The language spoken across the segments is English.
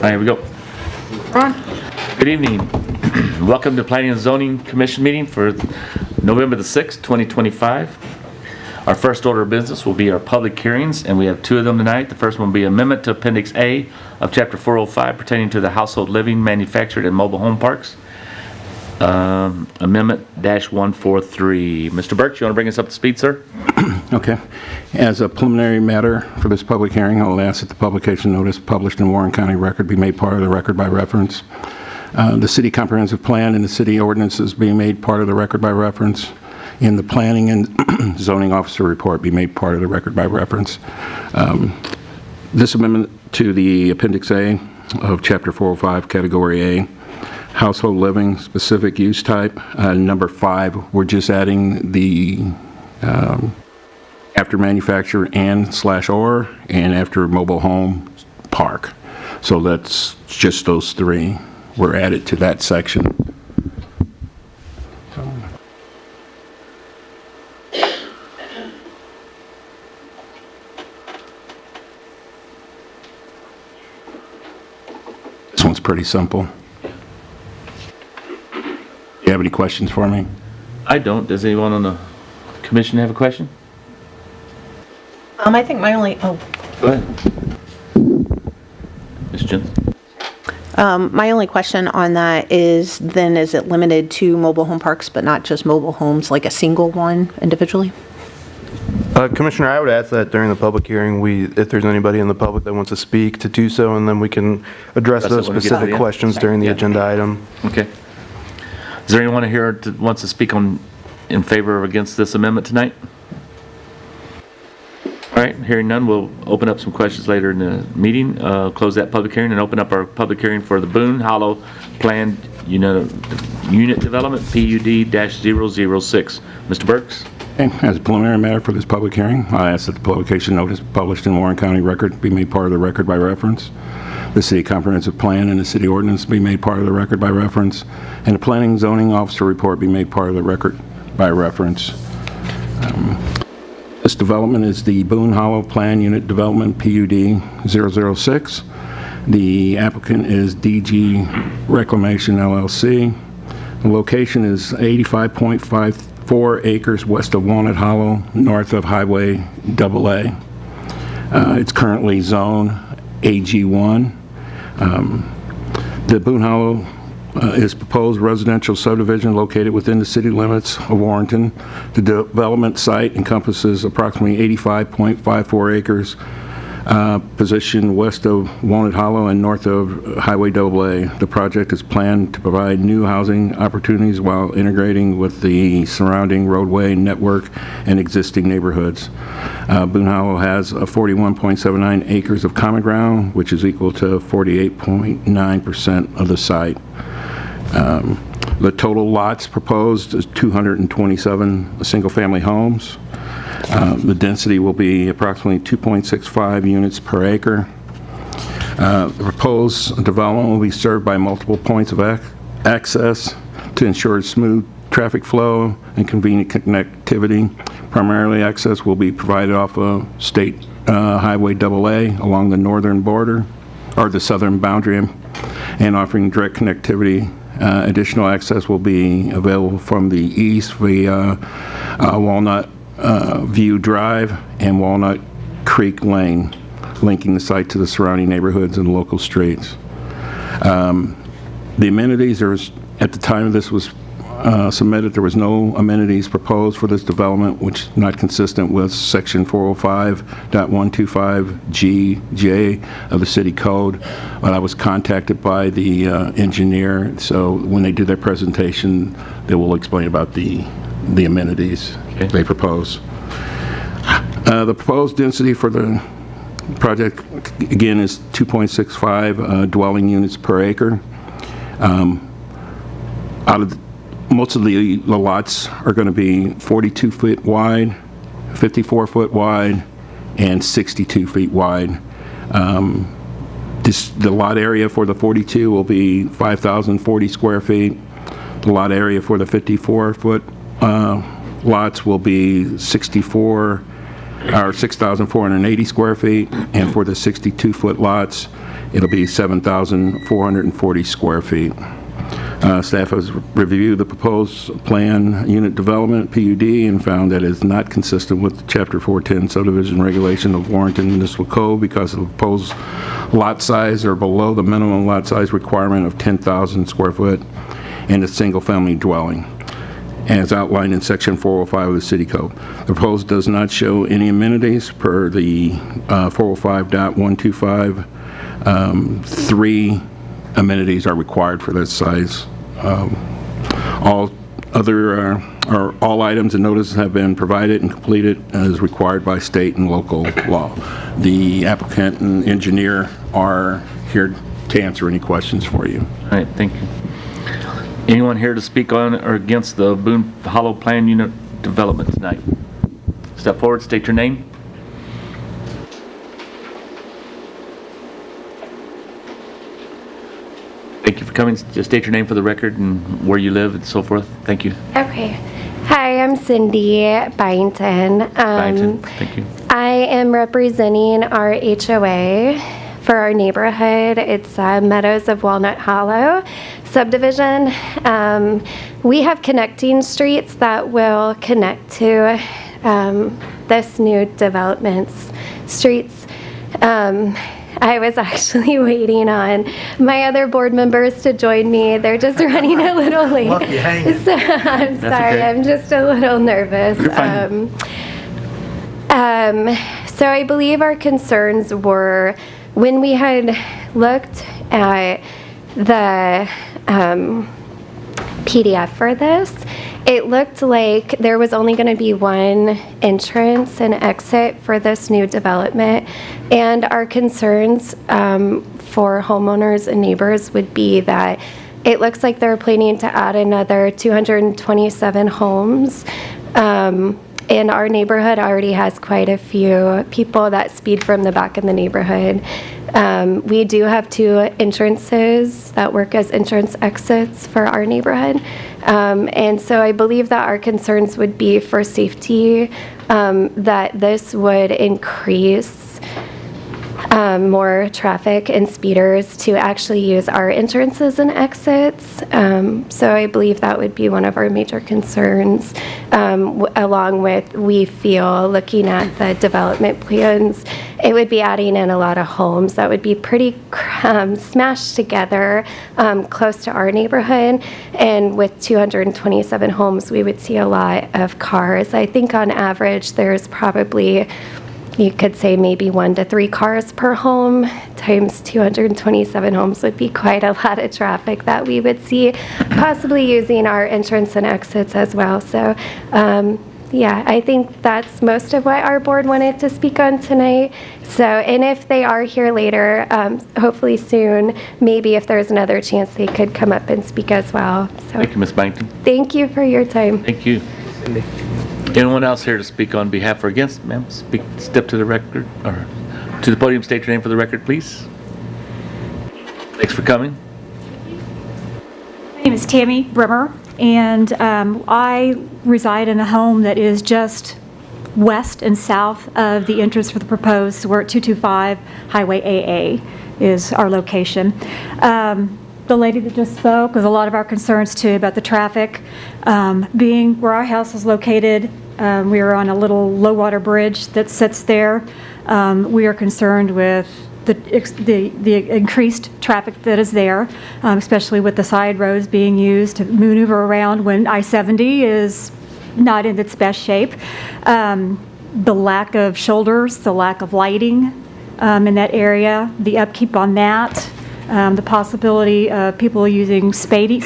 Here we go. Good evening. Welcome to Planning and Zoning Commission meeting for November the 6th, 2025. Our first order of business will be our public hearings, and we have two of them tonight. The first one will be amendment to Appendix A of Chapter 405 pertaining to the household living, manufactured, and mobile home parks. Amendment -143. Mr. Burks, you want to bring us up to speed, sir? Okay. As a preliminary matter for this public hearing, I will ask that the publication notice published in Warren County Record be made part of the record by reference. The city comprehensive plan and the city ordinances be made part of the record by reference. And the planning and zoning officer report be made part of the record by reference. This amendment to the Appendix A of Chapter 405, Category A, household living, specific use type, number 5, we're just adding the after manufacturer and/or and after mobile home park. So that's just those three were added to that section. This one's pretty simple. Do you have any questions for me? I don't. Does anyone on the commission have a question? I think my only, Go ahead. Ms. Jensen? my only question on that is then is it limited to mobile home parks but not just mobile homes, like a single one individually? Commissioner, I would ask that during the public hearing, if there's anybody in the public that wants to speak, to do so, and then we can address those when we get to specific the end. questions during the agenda item. Okay. Is there anyone here that wants to speak in favor or against this amendment tonight? All right, hearing none, we'll open up some questions later in the meeting, close that public hearing, and open up our public hearing for the Boone Hollow Planned Unit Development, PUD-006. Mr. Burks? Okay. As a preliminary matter for this public hearing, I ask that the publication notice published in Warren County Record be made part of the record by reference. The city comprehensive plan and the city ordinance be made part of the record by reference, and the planning zoning officer report be made part of the record by reference. This development is the Boone Hollow Plan Unit Development, PUD-006. The applicant is DG Reclamation, LLC. The location is 85.54 acres west of Walnut Hollow, north of Highway AA. It's currently zone AG1. The Boone Hollow is proposed residential subdivision located within the city limits of Warrenton. The development site encompasses approximately 85.54 acres, positioned west of Walnut Hollow and north of Highway AA. The project is planned to provide new housing opportunities while integrating with the surrounding roadway network and existing neighborhoods. Boone Hollow has 41.79 acres of common ground, which is equal to 48.9% of the site. The total lots proposed is 227 single-family homes. The density will be approximately 2.65 units per acre. The proposed development will be served by multiple points of access to ensure smooth traffic flow and convenient connectivity. Primarily, access will be provided off of State Highway AA along the northern border, or the southern boundary, and offering direct connectivity. Additional access will be available from the east via Walnut View Drive and Walnut Creek Lane, linking the site to the surrounding neighborhoods and local streets. The amenities, at the time this was submitted, there was no amenities proposed for this development, which is not consistent with Section 405.125GJ of the City Code. But I was contacted by the engineer, so when they do their presentation, they will explain about the amenities they propose. The proposed density for the project, again, is 2.65 dwelling units per acre. Most of the lots are going to be 42 feet wide, 54 foot wide, and 62 feet wide. The lot area for the 42 will be 5,040 square feet. The lot area for the 54 foot lots will be 64 are 6,480 square feet, and for the 62-foot lots, it'll be 7,440 square feet. Staff has reviewed the proposed plan unit development, PUD, and found that it is not consistent with Chapter 410 subdivision regulation of Warrenton Municipal Code because the proposed lot size are below the minimum lot size requirement of 10,000 square foot in a single-family dwelling, as outlined in Section 405 of the City Code. The proposal does not show any amenities per the 405.125. 3 amenities are required for this size. All items and notices have been provided and completed as required by state and local law. The applicant and engineer are here to answer any questions for you. All right, thank you. Anyone here to speak on or against the Boone Hollow Plan Unit development tonight? Step forward, state your name. Thank you for coming. Just state your name for the record and where you live and so forth. Thank you. Okay. Hi, I'm Cindy Byington. Byington, thank you. I am representing our HOA for our neighborhood. It's Meadows of Walnut Hollow subdivision. We have connecting streets that will connect to this new development's streets. I was actually waiting on my other board members to join me. They're just running a little late. Left you hanging. So I'm sorry, okay. I'm just a little nervous. You're fine. So I believe our concerns were when we had looked at the PDF for this, it looked like there was only going to be one entrance and exit for this new development. And our concerns for homeowners and neighbors would be that it looks like they're planning to add another 227 homes. And our neighborhood already has quite a few people that speed from the back of the neighborhood. We do have 2 entrances that work as entrance exits for our neighborhood. And so I believe that our concerns would be for safety, that this would increase more traffic and speeders to actually use our entrances and exits. So I believe that would be one of our major concerns, along with, we feel, looking at the development plans, it would be adding in a lot of homes that would be pretty smashed together close to our neighborhood. And with 227 homes, we would see a lot of cars. I think on average, there's probably, you could say maybe 1 to 3 cars per home, times 227 homes would be quite a lot of traffic that we would see, possibly using our entrance and exits as well. So, yeah, I think that's most of what our board wanted to speak on tonight. So, and if they are here later, hopefully soon, maybe if there's another chance, they could come up and speak as well. So, Thank you, Ms. Byington. thank you for your time. Thank you. Anyone else here to speak on behalf or against? Ma'am, step to the record, or to the podium, state your name for the record, please. Thanks for coming. My name is Tammy Brimmer, and I reside in a home that is just west and south of the entrance for the proposed. So we're at 225 Highway AA is our location. The lady that just spoke was a lot of our concerns too about the traffic. Being where our house is located, we are on a little low water bridge that sits there. We are concerned with the increased traffic that is there, especially with the side roads being used to maneuver around when I-70 is not in its best shape. The lack of shoulders, the lack of lighting in that area, the upkeep on that. The possibility of people using spady,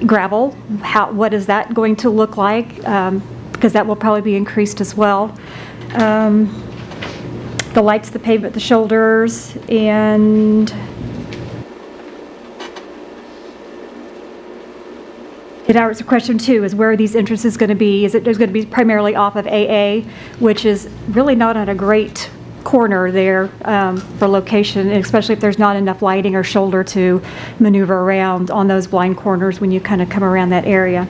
gravel. What is that going to look like? Because that will probably be increased as well. The lights, the pavement, the shoulders, and the question too is where are these entrances going to be? Is it there's going to be primarily off of AA, which is really not on a great corner there for location, and especially if there's not enough lighting or shoulder to maneuver around on those blind corners when you kind of come around that area.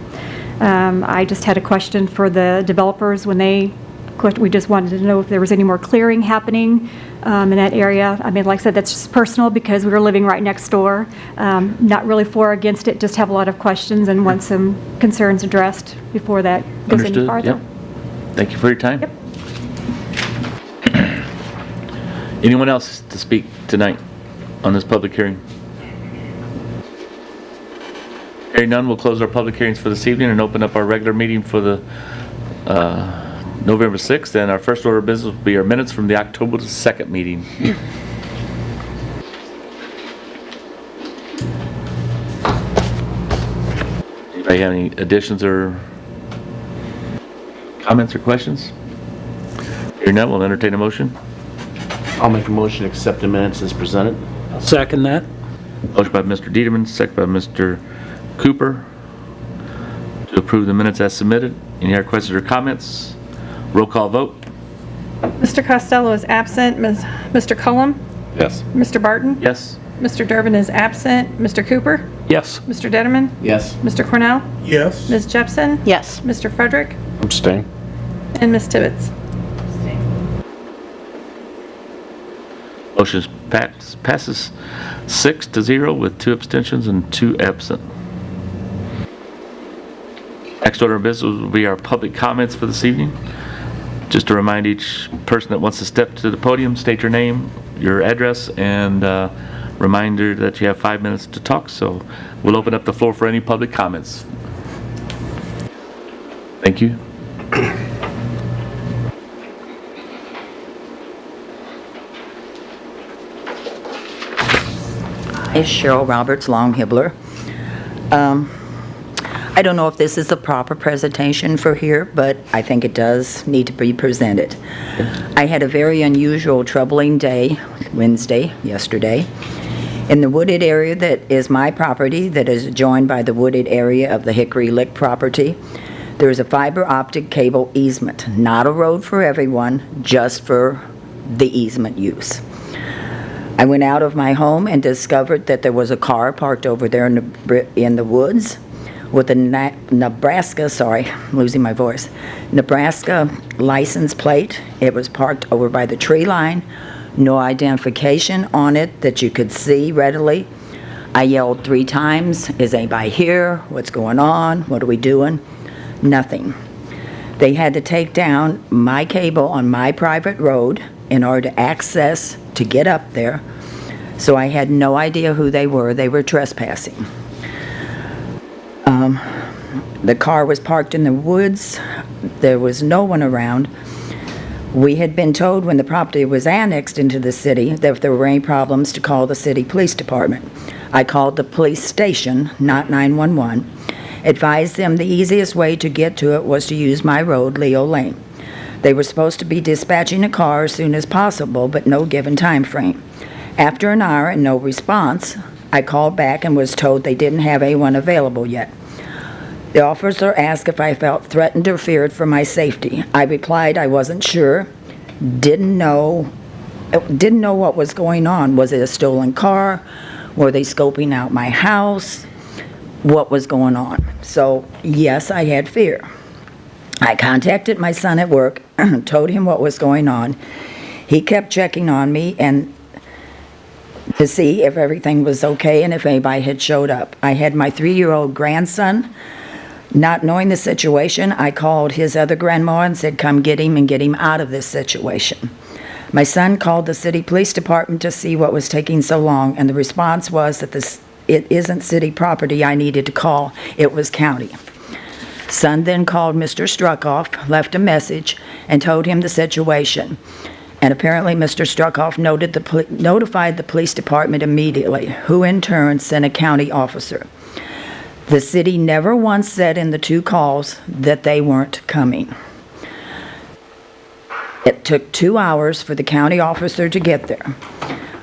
I just had a question for the developers when we just wanted to know if there was any more clearing happening in that area. I mean, like I said, that's just personal because we were living right next door. Not really for or against it, just have a lot of questions and want some concerns addressed before that goes any Understood, farther. yep. Thank you for your time. Yep. Anyone else to speak tonight on this public hearing? Hearing none, we'll close our public hearings for this evening and open up our regular meeting for the November 6th. And our first order of business will be our minutes from the October 2nd meeting. Anybody have any additions or comments or questions? Hearing none, we'll entertain a motion. I'll make a motion to accept the minutes as presented. Second that. Motion by Mr. Dieterman, second by Mr. Cooper to approve the minutes as submitted. Any other questions or comments? Roll call vote. Mr. Costello is absent. Mr. Cullum? Yes. Mr. Barton? Yes. Mr. Durbin is absent. Mr. Cooper? Yes. Mr. Detterman? Yes. Mr. Cornell? Yes. Ms. Jepson? Yes. Mr. Frederick? Abstain. And Ms. Tibbetts? Motion passes 6-0 with 2 abstentions and 2 absent. Next order of business will be our public comments for this evening. Just to remind each person that wants to step to the podium, state your name, your address, and reminder that you have 5 minutes to talk. So we'll open up the floor for any public comments. Thank you. Is Cheryl Roberts, Long Hibbler. I don't know if this is the proper presentation for here, but I think it does need to be presented. I had a very unusual, troubling day, Wednesday, yesterday, in the wooded area that is my property, that is joined by the wooded area of the Hickory Lick property. There is a fiber optic cable easement, not a road for everyone, just for the easement use. I went out of my home and discovered that there was a car parked over there in the woods with a Nebraska license plate. It was parked over by the tree line, no identification on it that you could see readily. I yelled 3 times, "Is anybody here? What's going on? What are we doing?" Nothing. They had to take down my cable on my private road in order to access to get up there, so I had no idea who they were. They were trespassing. The car was parked in the woods. There was no one around. We had been told when the property was annexed into the city that if there were any problems to call the city police department. I called the police station, not 911, advised them the easiest way to get to it was to use my road, Leo Lane. They were supposed to be dispatching a car as soon as possible, but no given time frame. After an hour and no response, I called back and was told they didn't have anyone available yet. The officer asked if I felt threatened or feared for my safety. I replied I wasn't sure, didn't know what was going on. Was it a stolen car? Were they scoping out my house? What was going on? So, yes, I had fear. I contacted my son at work, told him what was going on. He kept checking on me and to see if everything was okay and if anybody had showed up. I had my 3-year-old grandson. Not knowing the situation, I called his other grandma and said, come get him and get him out of this situation. My son called the city police department to see what was taking so long, and the response was that it isn't city property I needed to call, it was county. Son then called Mr. Struckoff, left a message, and told him the situation. And apparently Mr. Struckoff notified the police department immediately, who in turn sent a county officer. The city never once said in the 2 calls that they weren't coming. It took 2 hours for the county officer to get there.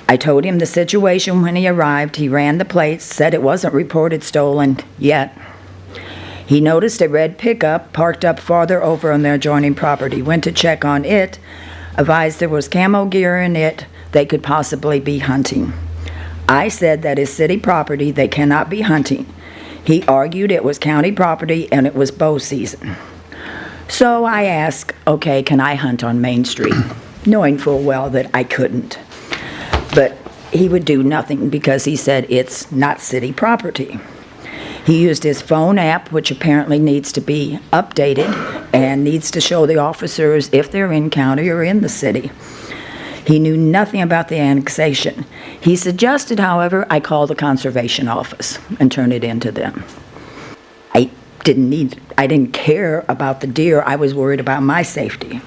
I told him the situation when he arrived. He ran the plates, said it wasn't reported stolen yet. He noticed a red pickup parked up farther over on their adjoining property, went to check on it, advised there was camo gear in it, they could possibly be hunting. I said that is city property, they cannot be hunting. He argued it was county property and it was bow season. So I asked, okay, can I hunt on Main Street? Knowing full well that I couldn't. But he would do nothing because he said it's not city property. He used his phone app, which apparently needs to be updated and needs to show the officers if they're in county or in the city. He knew nothing about the annexation. He suggested, however, I call the conservation office and turn it into them. I didn't care about the deer. I was worried about my safety.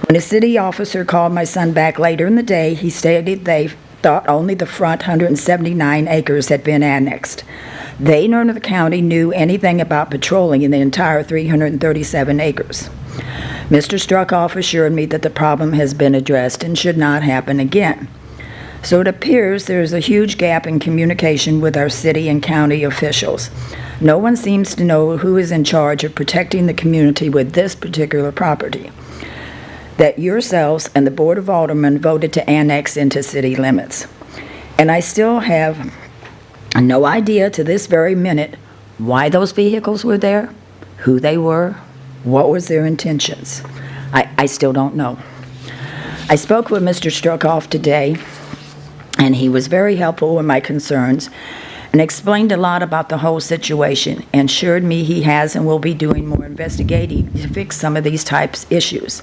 When a city officer called my son back later in the day, he stated they thought only the front 179 acres had been annexed. They nor the county knew anything about patrolling in the entire 337 acres. Mr. Struckoff assured me that the problem has been addressed and should not happen again. So it appears there is a huge gap in communication with our city and county officials. No one seems to know who is in charge of protecting the community with this particular property that yourselves and the Board of Aldermen voted to annex into city limits. And I still have no idea to this very minute why those vehicles were there, who they were, what was their intentions. I still don't know. I spoke with Mr. Struckoff today, and he was very helpful with my concerns and explained a lot about the whole situation and assured me he has and will be doing more investigating to fix some of these types issues.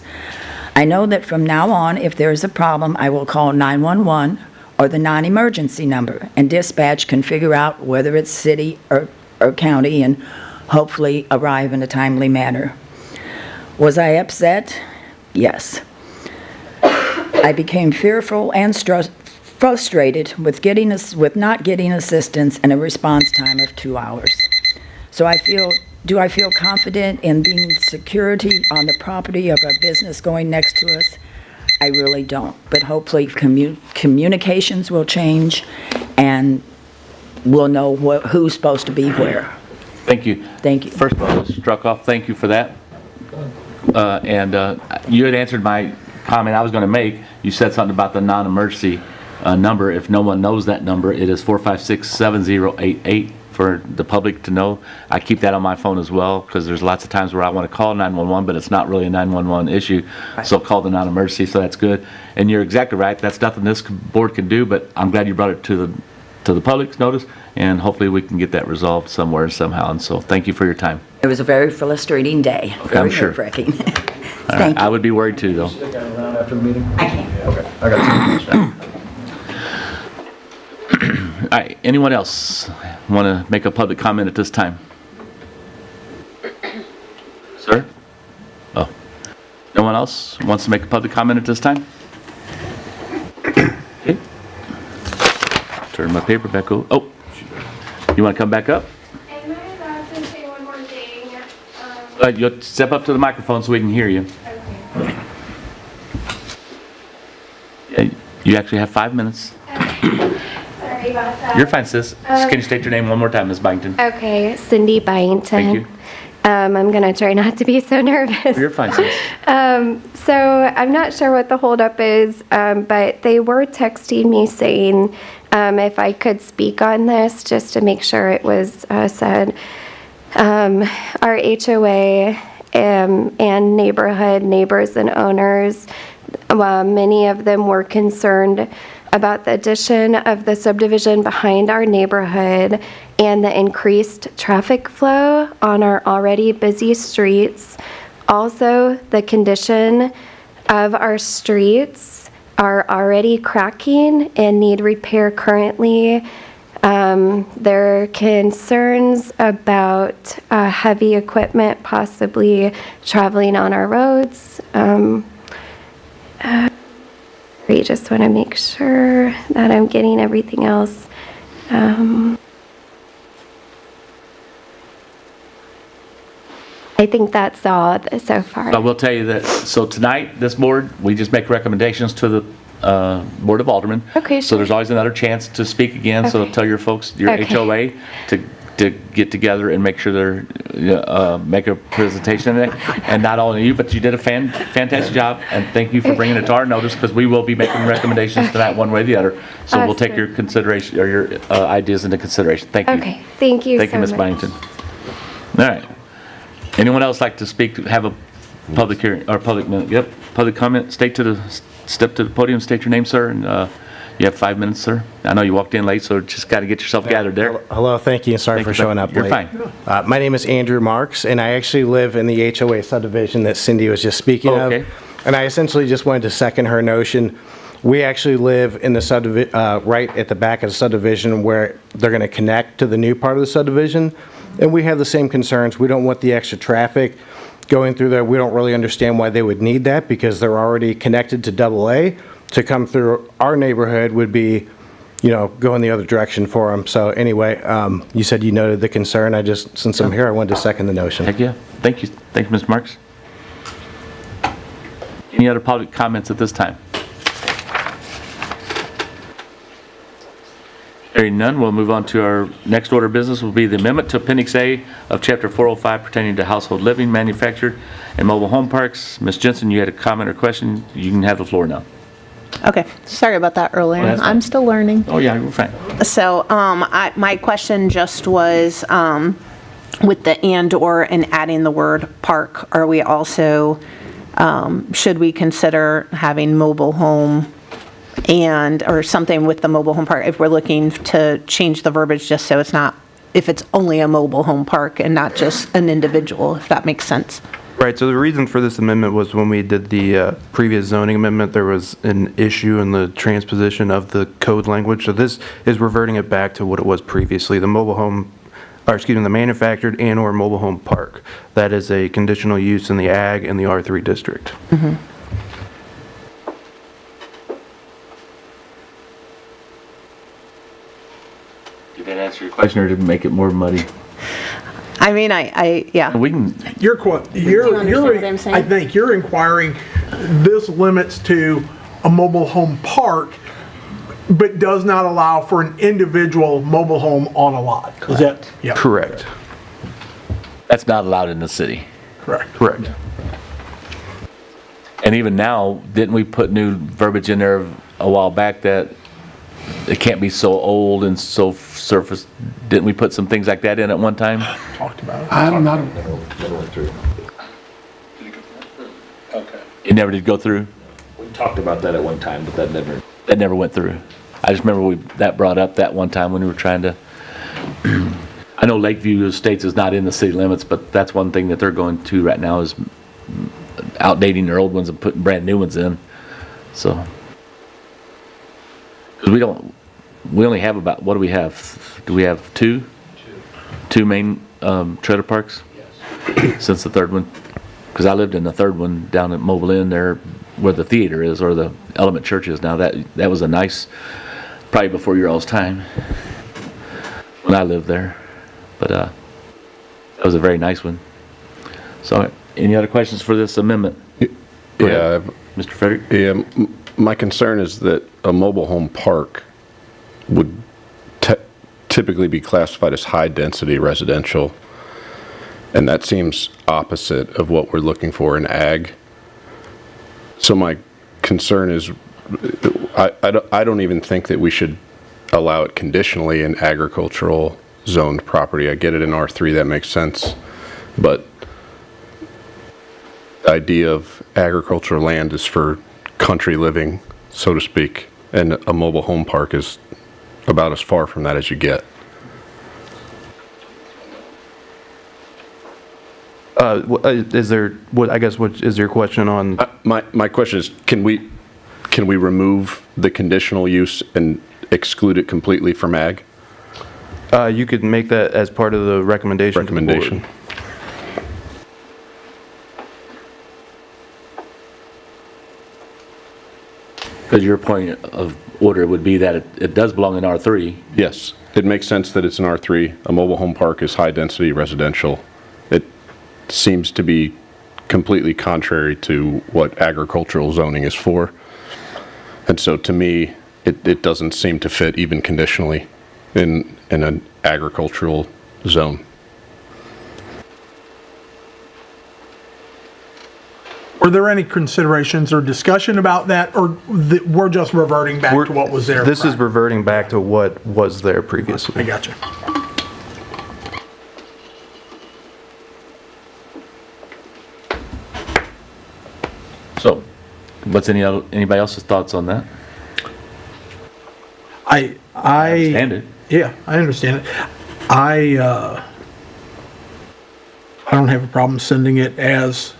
I know that from now on, if there is a problem, I will call 911 or the non-emergency number, and dispatch can figure out whether it's city or county and hopefully arrive in a timely manner. Was I upset? Yes. I became fearful and frustrated with not getting assistance in a response time of 2 hours. So do I feel confident in being security on the property of a business going next to us? I really don't, but hopefully communications will change and we'll know who's supposed to be where. Thank you. Thank you. First of all, Mr. Struckoff, thank you for that. You had answered my comment I was going to make. You said something about the non-emergency number. If no one knows that number, it is 456-7088 for the public to know. I keep that on my phone as well because there's lots of times where I want to call 911, but it's not really a 911 issue. So call the non-emergency, so that's good. And you're exactly right. That's nothing this board can do, but I'm glad you brought it to the public's notice, and hopefully we can get that resolved somewhere somehow. And so thank you for your time. It was a very frustrating day. Okay, I'm sure. Very nerve-wracking. All right. Thank you. I would be worried too, though. After the meeting? I can't. Okay, I got some. All right, anyone else want to make a public comment at this time? Sir? Oh, no one else wants to make a public comment at this time? Okay. Turn my paper back over. Oh, you want to come back up? Am I allowed to say one more thing? You'll step up to the microphone so we can hear you. Okay. Yeah, you actually have 5 minutes. Sorry about that. You're fine, sis. Can you state your name one more time, Ms. Byington? Okay, Cindy Byington. Thank you. I'm going to try not to be so nervous. You're fine, sis. So I'm not sure what the holdup is, but they were texting me saying if I could speak on this, just to make sure it was said. Our HOA and neighborhood neighbors and owners, many of them were concerned about the addition of the subdivision behind our neighborhood and the increased traffic flow on our already busy streets. Also, the condition of our streets are already cracking and need repair currently. There are concerns about heavy equipment possibly traveling on our roads. We just want to make sure that I'm getting everything else. I think that's all so far. I will tell you that, so tonight, this board, we just make recommendations to the Board of Aldermen. Okay, So sure. there's always another chance to speak again, so Okay. tell your folks, your Okay. HOA, to to get together and make sure they're, make a presentation of that. And not only you, but you did a fantastic job, and thank you for bringing it to our notice, because we will be making recommendations tonight one way or the other. So we'll take your consideration, or your ideas into consideration. Thank you. Okay, thank you Thank so you, Ms. much. Byington. All right. Anyone else like to speak, have a public hearing, or public minute? Yep, public comment, step to the podium, state your name, sir, and you have 5 minutes, sir. I know you walked in late, so just got to get yourself gathered there. Hello, thank you, and sorry Thank for you, showing up You're late. fine. My name is Andrew Marks, and I actually live in the HOA subdivision that Cindy was just speaking of. Okay. And I essentially just wanted to second her notion. We actually live in the subdivision, right at the back of the subdivision where they're going to connect to the new part of the subdivision. And we have the same concerns. We don't want the extra traffic going through there. We don't really understand why they would need that, because they're already connected to AA. To come through our neighborhood would be, going the other direction for them. So anyway, you said you noted the concern. Since I'm here, I wanted to second the notion. Heck yeah. Thank you. Thank you, Ms. Marks. Any other public comments at this time? Hearing none, we'll move on to our next order of business, will be the amendment to Appendix A of Chapter 405 pertaining to household living, manufactured, and mobile home parks. Ms. Jensen, you had a comment or question? You can have the floor now. Okay, sorry about that earlier. that's fine. I'm still learning. Oh, yeah, you're fine. So, my question just was, with the and/or and adding the word park, are we also, should we consider having mobile home or something with the mobile home park, if we're looking to change the verbiage just so it's not, if it's only a mobile home park and not just an individual, if that makes sense? Right, so the reason for this amendment was when we did the previous zoning amendment, there was an issue in the transposition of the code language. So this is reverting it back to what it was previously, the the manufactured and/or mobile home park. That is a conditional use in the ag and the R3 district. Did that answer your question, or did it make it more muddy? I mean, yeah. We can, You're, understand what I'm saying? I think you're inquiring, this limits to a mobile home park, but does not allow for an individual mobile home on a lot. Is that? Yeah. Correct. that's not allowed in the city. Correct. Correct. And even now, didn't we put new verbiage in there a while back that it can't be so old and so surface? Didn't we put some things like that in at one time? Talked about it. I'm not, It never did go through? We talked about that at one time, but that never. That never went through. I just remember that brought up that one time when we were trying to, I know Lakeview Estates is not in the city limits, but that's one thing that they're going to right now is outdating their old ones and putting brand new ones in. So, because we only have about, what do we have? Do we have two? Two main trailer parks? Yes. Since the third one? Because I lived in the third one down at Mobile Inn there where the theater is, or the Element Church is now. That was a nice, probably before your all's time when I lived there. But that was a very nice one. So, any other questions for this amendment? Go ahead, Mr. Frederick? Yeah, my concern is that a mobile home park would typically be classified as high-density residential, and that seems opposite of what we're looking for in ag. So my concern is, I don't even think that we should allow it conditionally in agricultural zoned property. I get it in R3, that makes sense, but the idea of agricultural land is for country living, so to speak, and a mobile home park is about as far from that as you get. Is there, what is your question on? My question is, can we remove the conditional use and exclude it completely from ag? You could make that as part of the recommendation. Recommendation. Because your point of order would be that it does belong in R3. Yes, it makes sense that it's an R3. A mobile home park is high-density residential. It seems to be completely contrary to what agricultural zoning is for. And so to me, it doesn't seem to fit even conditionally in an agricultural zone. Were there any considerations or discussion about that, or we're just reverting back to what was there? This is prior? reverting back to what was there previously. I got you. So, what's anybody else's thoughts on that? I Understand it. Yeah, I understand it. I don't have a problem sending it as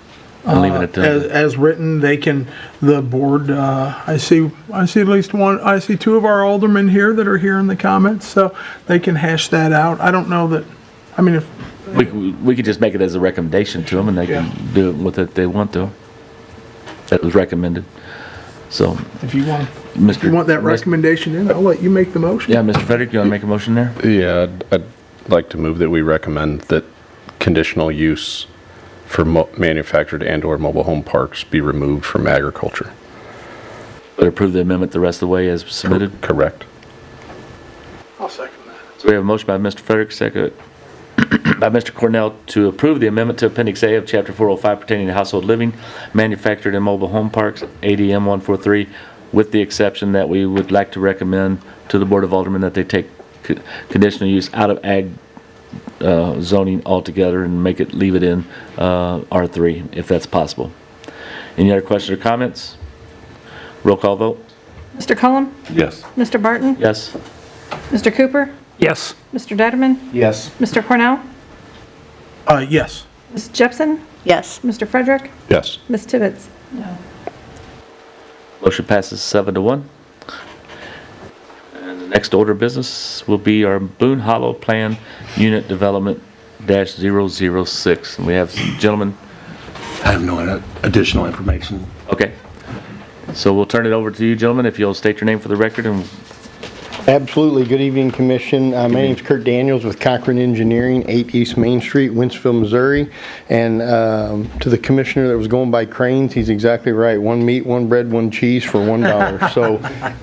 And leaving it to, as written. They can, the board, I see at least one, I see two of our aldermen here that are here in the comments, so they can hash that out. I don't know that, I mean, if, we could just make it as a recommendation to them, and they can do with it they want to. That was recommended. So, if you want Mr. that recommendation in, I'll let you make the motion. Yeah, Mr. Frederick, you want to make a motion there? Yeah, I'd like to move that we recommend that conditional use for manufactured and/or mobile home parks be removed from agriculture. But approve the amendment the rest of the way as submitted? Correct. I'll second that. So we have a motion by Mr. Frederick, second by Mr. Cornell to approve the amendment to Appendix A of Chapter 405 pertaining to household living, manufactured and mobile home parks, ADM 143, with the exception that we would like to recommend to the Board of Aldermen that they take conditional use out of ag zoning altogether and leave it in R3 if that's possible. Any other questions or comments? Roll call vote? Mr. Cullum? Yes. Mr. Barton? Yes. Mr. Cooper? Yes. Mr. Detterman? Yes. Mr. Cornell? Yes. Ms. Jepson? Yes. Mr. Frederick? Yes. Ms. Tibbetts? Motion passes 7-1. And the next order of business will be our Boone Hollow Plan Unit Development -006. And we have some gentlemen. I have no additional information. Okay. So we'll turn it over to you, gentlemen, if you'll state your name for the record. And Absolutely. Good evening, Commission. My name's Kurt Daniels with Cochran Engineering, 8 East Main Street, Winsfield, Missouri. And to the commissioner that was going by Cranes, he's exactly right. One meat, one bread, one cheese for $1. So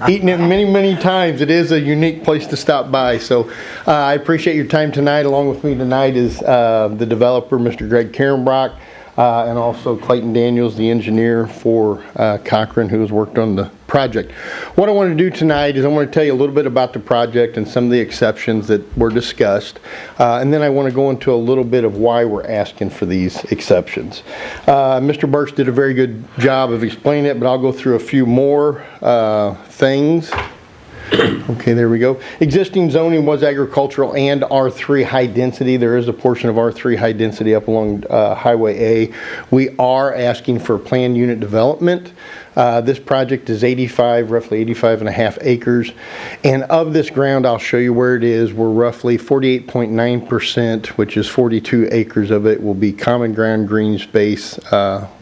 eating it many, many times, it is a unique place to stop by. So I appreciate your time tonight. Along with me tonight is the developer, Mr. Greg Karenbrock. And also Clayton Daniels, the engineer for Cochran, who has worked on the project. What I want to do tonight is I want to tell you a little bit about the project and some of the exceptions that were discussed. And then I want to go into a little bit of why we're asking for these exceptions. Mr. Burks did a very good job of explaining it, but I'll go through a few more things. Okay, there we go. Existing zoning was agricultural and R3 high density. There is a portion of R3 high density up along Highway A. We are asking for planned unit development. This project is roughly 85 and a half acres. And of this ground, I'll show you where it is. We're roughly 48.9%, which is 42 acres of it will be common ground, green space,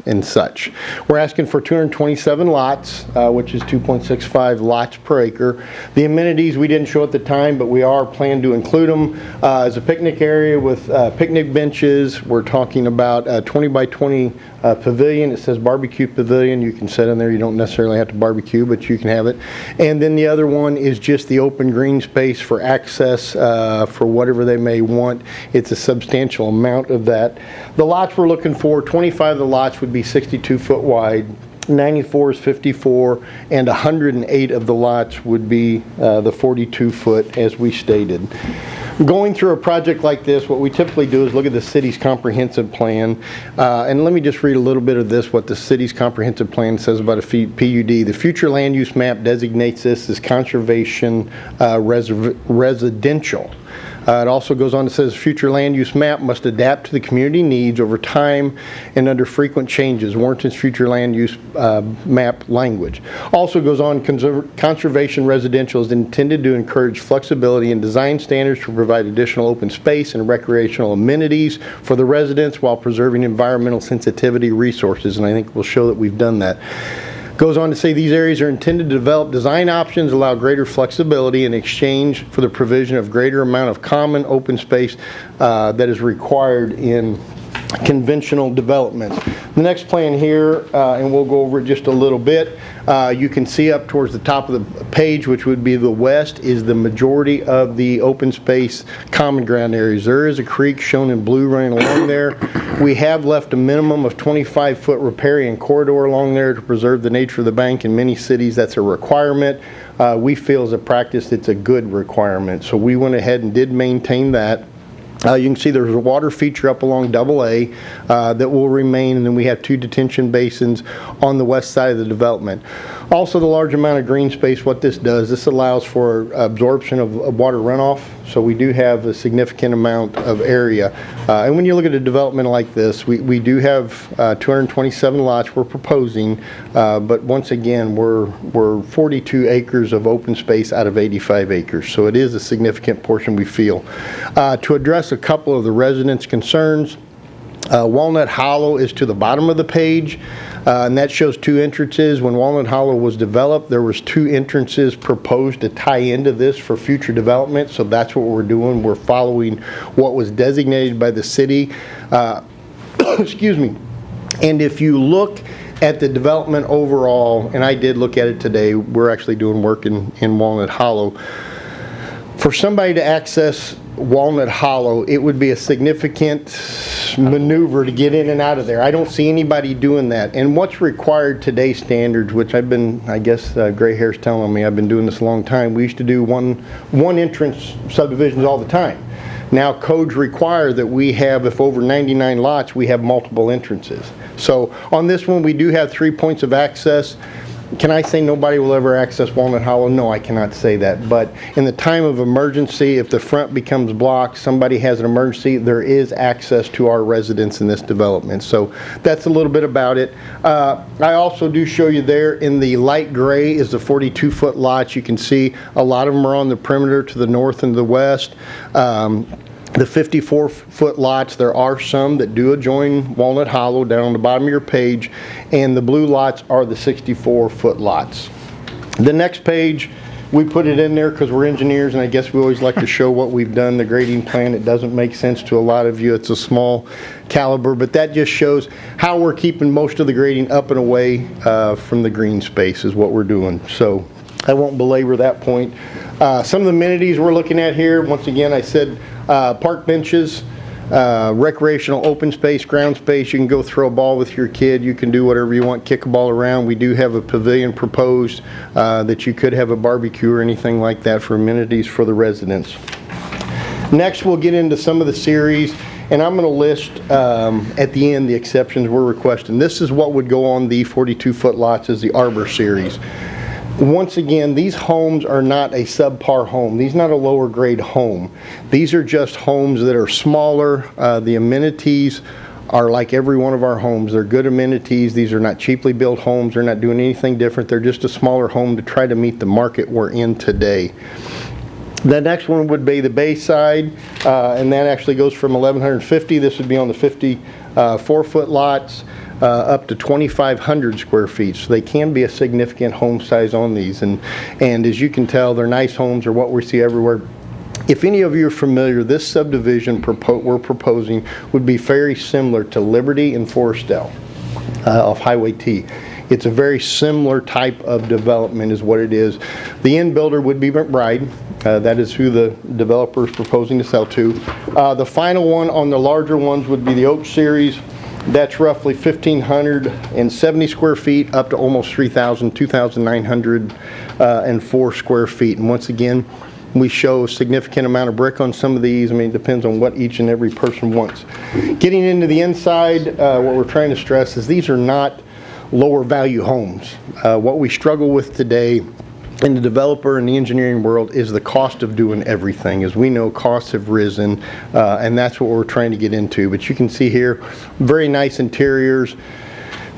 and such. We're asking for 227 lots, which is 2.65 lots per acre. The amenities we didn't show at the time, but we are planning to include them as a picnic area with picnic benches. We're talking about a 20 by 20 pavilion. It says barbecue pavilion. You can sit in there. You don't necessarily have to barbecue, but you can have it. And then the other one is just the open green space for access for whatever they may want. It's a substantial amount of that. The lots we're looking for, 25 of the lots would be 62 foot wide. 94 is 54, and 108 of the lots would be the 42 foot as we stated. Going through a project like this, what we typically do is look at the city's comprehensive plan. And let me just read a little bit of this, what the city's comprehensive plan says about a PUD. The future land use map designates this as conservation residential. It also goes on to say, future land use map must adapt to the community needs over time and under frequent changes, warrants future land use map language. Also goes on, conservation residential is intended to encourage flexibility in design standards to provide additional open space and recreational amenities for the residents while preserving environmental sensitivity resources, and I think we'll show that we've done that. Goes on to say these areas are intended to develop design options, allow greater flexibility in exchange for the provision of greater amount of common open space that is required in conventional developments. The next plan here, and we'll go over it just a little bit, you can see up towards the top of the page, which would be the west, is the majority of the open space common ground areas. There is a creek shown in blue running along there. We have left a minimum of 25-foot riparian corridor along there to preserve the nature of the bank. In many cities, that's a requirement. We feel as a practice it's a good requirement, so we went ahead and did maintain that. You can see there's a water feature up along AA that will remain, and then we have 2 detention basins on the west side of the development. Also, the large amount of green space, what this does, this allows for absorption of water runoff, so we do have a significant amount of area. And when you look at a development like this, we do have 227 lots we're proposing, but once again, we're 42 acres of open space out of 85 acres, so it is a significant portion we feel. To address a couple of the residents' concerns, Walnut Hollow is to the bottom of the page, and that shows 2 entrances. When Walnut Hollow was developed, there was 2 entrances proposed to tie into this for future development, so that's what we're doing. We're following what was designated by the city. Excuse me. And if you look at the development overall, and I did look at it today, we're actually doing work in Walnut Hollow. For somebody to access Walnut Hollow, it would be a significant maneuver to get in and out of there. I don't see anybody doing that. And what's required today's standards, which I've been, I guess gray hair's telling me, I've been doing this a long time. We used to do one entrance subdivisions all the time. Now codes require that we have, if over 99 lots, we have multiple entrances. So on this one, we do have 3 points of access. Can I say nobody will ever access Walnut Hollow? No, I cannot say that. But in the time of emergency, if the front becomes blocked, somebody has an emergency, there is access to our residents in this development. So that's a little bit about it. I also do show you there in the light gray is the 42-foot lots. You can see a lot of them are on the perimeter to the north and the west. The 54-foot lots, there are some that do adjoin Walnut Hollow down on the bottom of your page, and the blue lots are the 64-foot lots. The next page, we put it in there because we're engineers, and I guess we always like to show what we've done, the grading plan. It doesn't make sense to a lot of you. It's a small caliber, but that just shows how we're keeping most of the grading up and away from the green space is what we're doing. So I won't belabor that point. Some of the amenities we're looking at here, once again, I said park benches, recreational open space, ground space. You can go throw a ball with your kid. You can do whatever you want, kick a ball around. We do have a pavilion proposed that you could have a barbecue or anything like that for amenities for the residents. Next, we'll get into some of the series, and I'm going to list at the end the exceptions we're requesting. This is what would go on the 42-foot lots as the Arbor series. Once again, these homes are not a subpar home. These are not a lower grade home. These are just homes that are smaller. The amenities are like every one of our homes. They're good amenities. These are not cheaply built homes. They're not doing anything different. They're just a smaller home to try to meet the market we're in today. The next one would be the Bayside, and that actually goes from 1,150. This would be on the 54-foot lots. Up to 2,500 square feet, so they can be a significant home size on these, and as you can tell, they're nice homes, or what we see everywhere. If any of you are familiar, this subdivision we're proposing would be very similar to Liberty and Forestell off Highway T. It's a very similar type of development is what it is. The end builder would be McBride. That is who the developer is proposing to sell to. The final one on the larger ones would be the Oak Series. That's roughly 1,570 square feet up to almost 3,000, 2,904 square feet. And once again, we show a significant amount of brick on some of these. I mean, it depends on what each and every person wants. Getting into the inside, what we're trying to stress is these are not lower value homes. What we struggle with today in the developer and the engineering world is the cost of doing everything. As we know, costs have risen, and that's what we're trying to get into. But you can see here, very nice interiors.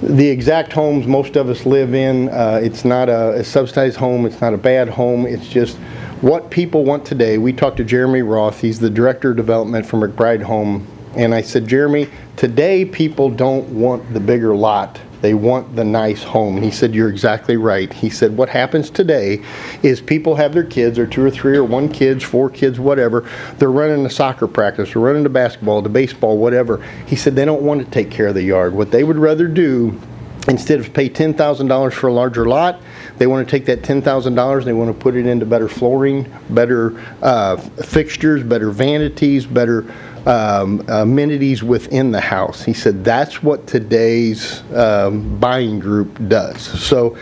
The exact homes most of us live in, it's not a subsidized home, it's not a bad home, it's just what people want today. We talked to Jeremy Roth, he's the Director of Development for McBride Home And I said, Jeremy, today people don't want the bigger lot. They want the nice home. And he said, you're exactly right. He said, what happens today is people have their kids, or 2 or 3 or 1 kids, 4 kids, whatever. They're running to soccer practice, they're running to basketball, to baseball, whatever. He said, they don't want to take care of the yard. What they would rather do, instead of pay $10,000 for a larger lot, they want to take that $10,000 and they want to put it into better flooring, better fixtures, better vanities, better amenities within the house. He said that's what today's buying group does. So,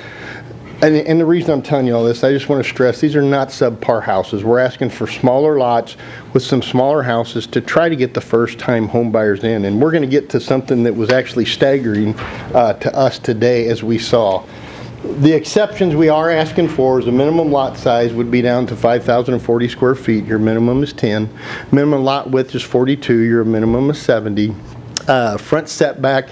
and the reason I'm telling you all this, I just want to stress, these are not subpar houses. We're asking for smaller lots with some smaller houses to try to get the first-time home buyers in. And we're going to get to something that was actually staggering to us today, as we saw. The exceptions we are asking for is a minimum lot size would be down to 5,040 square feet. Your minimum is 10. Minimum lot width is 42. Your minimum is 70. Front setback,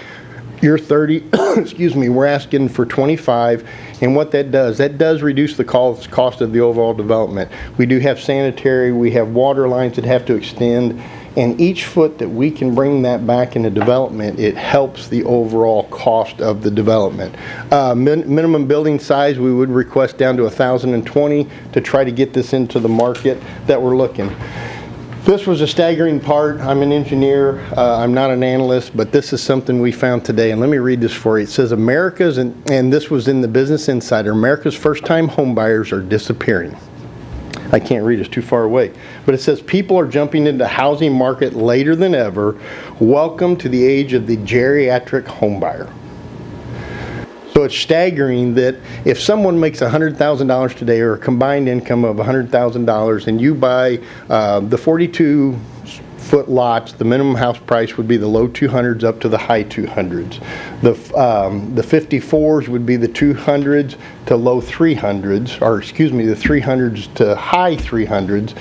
you're 30. Excuse me. We're asking for 25. And what that does reduce the cost of the overall development. We do have sanitary. We have water lines that have to extend. And each foot that we can bring that back into development, it helps the overall cost of the development. Minimum building size, we would request down to 1,020 to try to get this into the market that we're looking. This was a staggering part. I'm an engineer. I'm not an analyst, but this is something we found today. And let me read this for you. It says America's, and this was in the Business Insider, America's first-time home buyers are disappearing. I can't read, it's too far away. But it says people are jumping into the housing market later than ever. Welcome to the age of the geriatric homebuyer. So it's staggering that if someone makes $100,000 today, or a combined income of $100,000, and you buy the 42-foot lots, the minimum house price would be the low 200s up to the high 200s. The 54s would be the 200s to low 300s, or excuse me, the 300s to high 300s,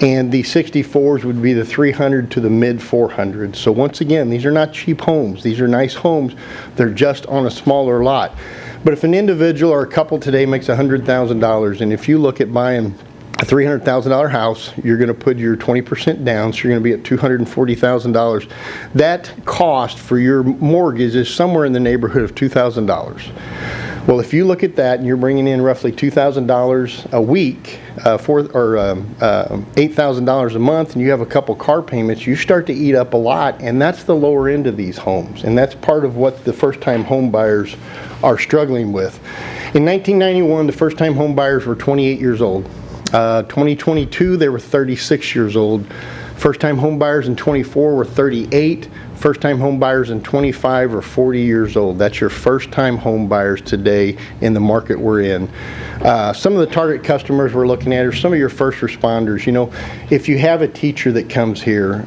and the 64s would be the 300 to the mid 400s. So once again, these are not cheap homes. These are nice homes. They're just on a smaller lot. But if an individual or a couple today makes $100,000, and if you look at buying a $300,000 house, you're going to put your 20% down, so you're going to be at $240,000. That cost for your mortgage is somewhere in the neighborhood of $2,000. Well, if you look at that and you're bringing in roughly $2,000 a week, $8,000 a month, and you have a couple car payments, you start to eat up a lot, and that's the lower end of these homes. And that's part of what the first-time home buyers are struggling with. In 1991, the first-time home buyers were 28 years old. 2022, they were 36 years old. First-time home buyers in 24 were 38. First-time home buyers in 25 are 40 years old. That's your first-time home buyers today in the market we're in. Some of the target customers we're looking at are some of your first responders. You know, if you have a teacher that comes here,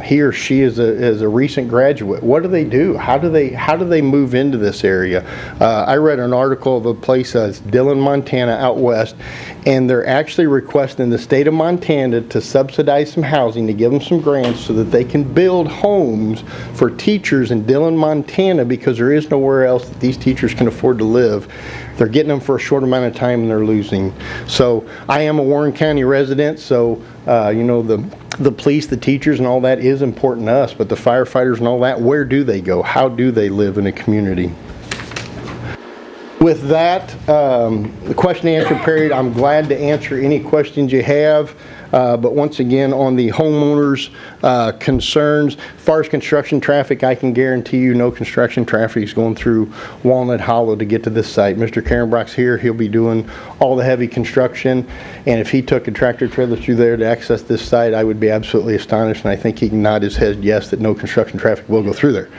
he or she is a recent graduate. What do they do? How do they move into this area? I read an article of a place, Dillon, Montana, out west, and they're actually requesting the state of Montana to subsidize some housing, to give them some grants so that they can build homes for teachers in Dillon, Montana, because there is nowhere else that these teachers can afford to live. They're getting them for a short amount of time and they're losing. So I am a Warren County resident, so you know, the police, the teachers and all that is important to us, but the firefighters and all that, where do they go? How do they live in a community? With that, the question and answer period, I'm glad to answer any questions you have. But once again, on the homeowners' concerns, as far as construction traffic, I can guarantee you no construction traffic is going through Walnut Hollow to get to this site. Mr. Karenbrock's here. He'll be doing all the heavy construction. And if he took a tractor trailer through there to access this site, I would be absolutely astonished. And I think he can nod his head yes that no construction traffic will go through there.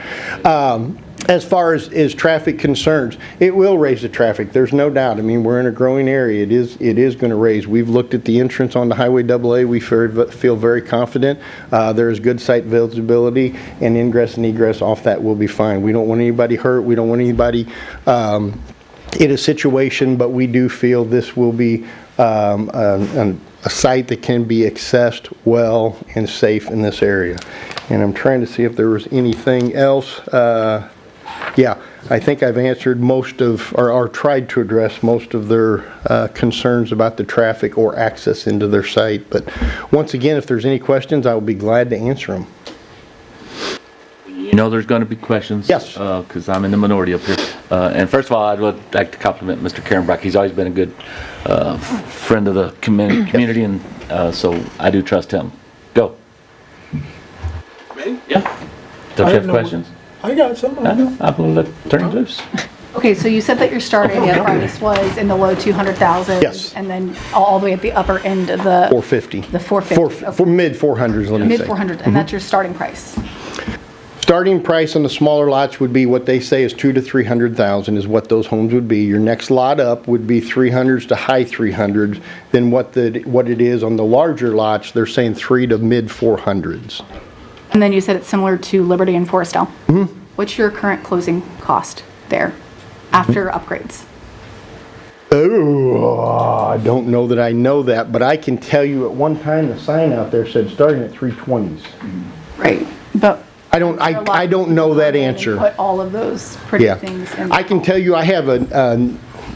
As far as traffic concerns, it will raise the traffic. There's no doubt. I mean, we're in a growing area. It is going to raise. We've looked at the entrance on the Highway AA. We feel very confident. There is good site visibility, and ingress and egress off that will be fine. We don't want anybody hurt. We don't want anybody in a situation, but we do feel this will be a site that can be accessed well and safe in this area. And I'm trying to see if there was anything else. Yeah, I think I've answered most of, or tried to address most of their concerns about the traffic or access into their site. But once again, if there's any questions, I will be glad to answer them. know there's going to be questions. Yes. Because I'm in the minority up here. And first of all, I'd like to compliment Mr. Karen Brock. He's always been a good friend of the community, and so I do trust him. Go. Me? Yeah. Don't you have no- questions? I got some. I know. I'm going to let turn loose. Okay, so you said that your starting price was in the low 200,000. Yes. And then all the way at the upper end of the. 450. The 450. For mid-400s, let me say. Mid 400, and that's your starting price. Starting price on the smaller lots would be what they say is 200 to 300,000 is what those homes would be. Your next lot up would be 300s to high 300s. Then what it is on the larger lots, they're saying 3 to mid 400s. And then you said it's similar to Liberty and Forestdale. Mm-hmm. What's your current closing cost there after upgrades? Oh, I don't know that I know that, but I can tell you at one time the sign out there said starting at 320s. Right, but. I don't know that answer. Put all of those pretty Yeah. things in. I can tell you I have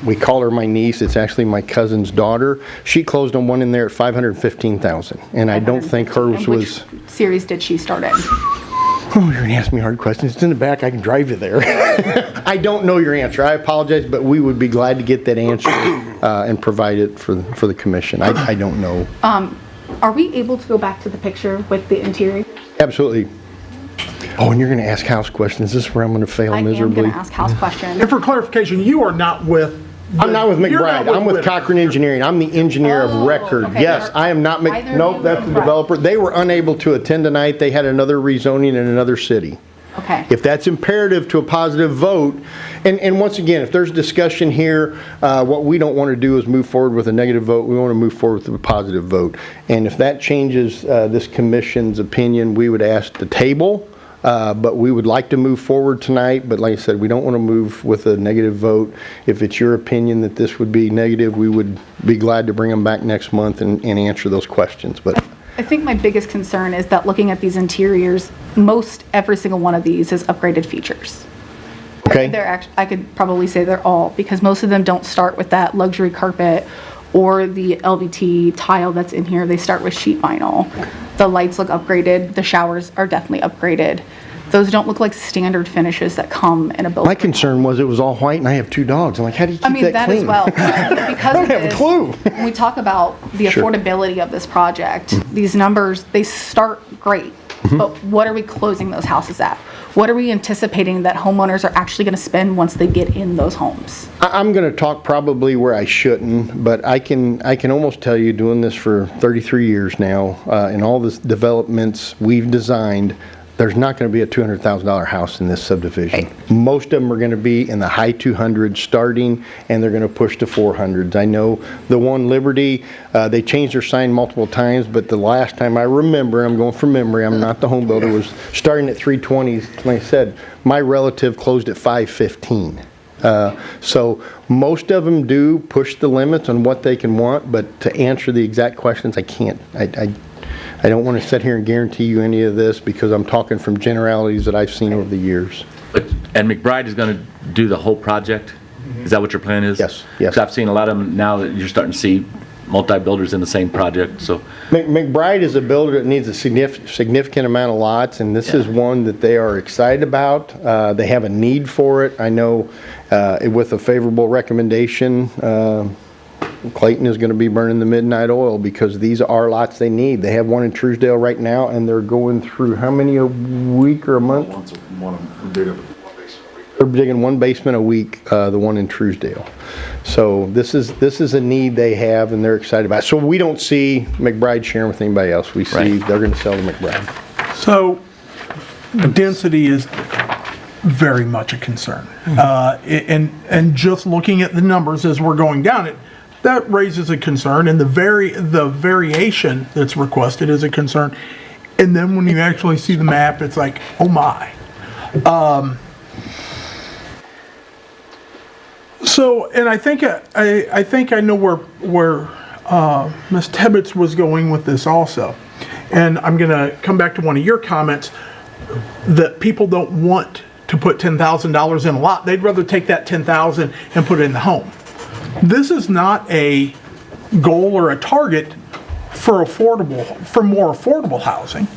we call her my niece, it's actually my cousin's daughter. She closed on one in there at 515,000, and I don't think hers And was. which series did she start in? Oh, you're gonna ask me hard questions. It's in the back, I can drive you there. I don't know your answer, I apologize, but we would be glad to get that answer and provide it for the commission. I don't know. Are we able to go back to the picture with the interior? Absolutely. Oh, and you're gonna ask house questions, this is where I'm gonna fail I am miserably. going to ask house questions. And for clarification, you are not with. I'm not with you're McBride, not I'm with Liberty. Cochran Engineering, I'm the engineer of record. okay. Yes, I am not, Either of nope, you that's are the correct. developer. They were unable to attend tonight, they had another rezoning in another city. Okay. If that's imperative to a positive vote, and once again, if there's discussion here, what we don't want to do is move forward with a negative vote, we want to move forward with a positive vote. And if that changes this commission's opinion, we would ask the table, but we would like to move forward tonight, but like I said, we don't want to move with a negative vote. If it's your opinion that this would be negative, we would be glad to bring them back next month and answer those questions, but. I think my biggest concern is that looking at these interiors, every single one of these is upgraded features. Okay. I could probably say they're all, because most of them don't start with that luxury carpet or the LVT tile that's in here. They start with sheet vinyl. The lights look upgraded. The showers are definitely upgraded. Those don't look like standard finishes that come in a building. My concern was it was all white and I have 2 dogs. I'm like, how do you keep I mean, that that as clean? well. But because I don't of have a this, clue. when we talk about the Sure. affordability of this project, these numbers, they start great. Mm-hmm. But what are we closing those houses at? What are we anticipating that homeowners are actually going to spend once they get in those homes? I'm going to talk probably where I shouldn't, but I can almost tell you, doing this for 33 years now, and all the developments we've designed, there's not going to be a $200,000 house in this subdivision. Most of them are going to be in the high 200s starting, and they're going to push to 400s. I know the one Liberty, they changed their sign multiple times, but the last time I remember, I'm going from memory, I'm not the home builder, was starting at 320s. Like I said, my relative closed at 515. So most of them do push the limits on what they can want, but to answer the exact questions, I can't. I don't want to sit here and guarantee you any of this because I'm talking from generalities that I've seen over the years. And McBride is going to do the whole project? Is that what your plan is? Yes, yes. 'Cause I've seen a lot of them now that you're starting to see multi-builders in the same project, so. McBride is a builder that needs a significant amount of lots, and this is one that they are excited about. They have a need for it. I know with a favorable recommendation, Clayton is going to be burning the midnight oil because these are lots they need. They have one in Truesdale right now, and they're going through how many a week or a month? They're digging 1 basement a week, the one in Truesdale. So this is a need they have, and they're excited about it. So we don't see McBride sharing with anybody else. We see Right. they're going to sell to McBride. So density is very much a concern. And just looking at the numbers as we're going down it, that raises a concern, and the variation that's requested is a concern. And then when you actually see the map, it's like, oh my. So, and I think I know where Ms. Tibbetts was going with this also. And I'm going to come back to one of your comments that people don't want to put $10,000 in a lot. They'd rather take that $10,000 and put it in the home. This is not a goal or a target for more affordable housing.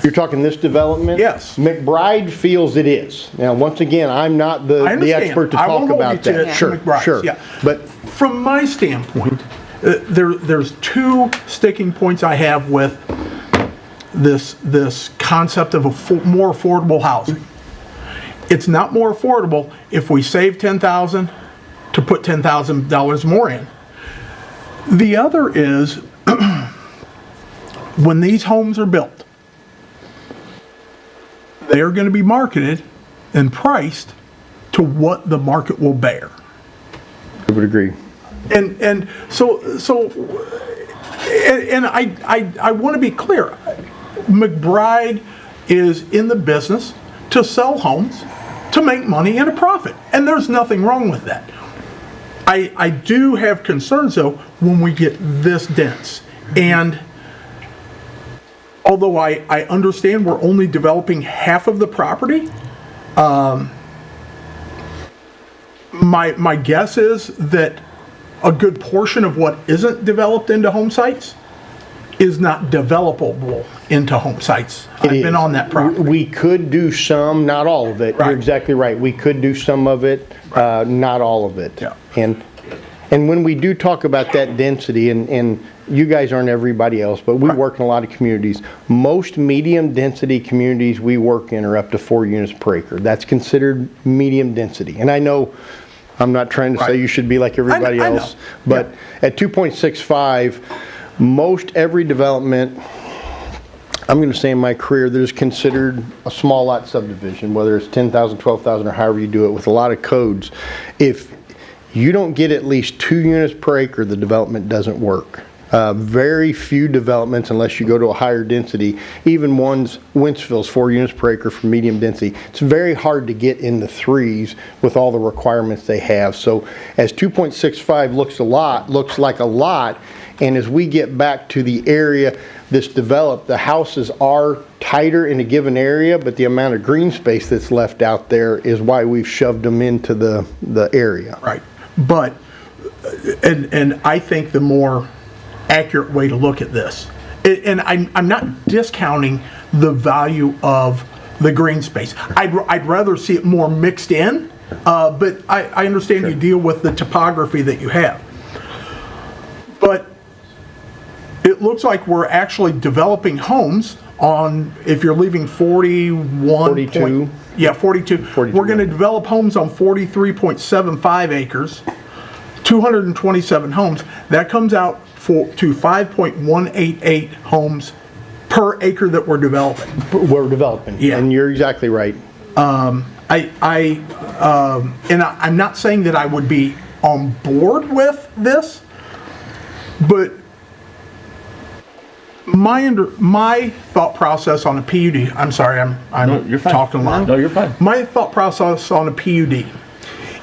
You're talking this development? Yes. McBride feels it is. Now, once again, I'm not I the understand. expert to I talk won't hold about you to that. Sure, McBride's, sure. yeah. But From my standpoint, there's two sticking points I have with this concept of more affordable housing. It's not more affordable if we save $10,000 to put $10,000 more in. The other is when these homes are built, they're going to be marketed and priced to what the market will bear. I would agree. And I want to be clear. McBride is in the business to sell homes to make money and a profit. And there's nothing wrong with that. I do have concerns though when we get this dense. And although I understand we're only developing half of the property, my guess is that a good portion of what isn't developed into home sites is not developable into home sites. I've been on that property. We could do some, not all of it. Right. You're exactly right. We could do some of it, not all of it. Yeah. And when we do talk about that density, and you guys aren't everybody else, but we work in a lot of communities. Most medium density communities we work in are up to 4 units per acre. That's considered medium density. And I know, I'm not trying to say you should be like everybody I know. else, but at 2.65, most every development, I'm going to say in my career, that is considered a small lot subdivision, whether it's 10,000, 12,000, or however you do it with a lot of codes. If you don't get at least 2 units per acre, the development doesn't work. Very few developments, unless you go to a higher density, even Wentzville's 4 units per acre for medium density. It's very hard to get in the 3s with all the requirements they have. So as 2.65 looks like a lot, and as we get back to the area that's developed, the houses are tighter in a given area, but the amount of green space that's left out there is why we've shoved them into the area. Right. But, and I think the more accurate way to look at this, and I'm not discounting the value of the green space. I'd rather see it more mixed in, but I understand you deal with the topography that you have. But it looks like we're actually developing homes on, if you're leaving 42. Yeah, 42. We're going to develop homes on 43.75 acres, 227 homes. That comes out to 5.188 homes per acre that we're developing. We're developing, Yeah. and you're exactly right. And I'm not saying that I would be on board with this, but my thought process on a PUD, I'm sorry, I'm No, you're fine. talking a lot. No, you're fine. My thought process on a PUD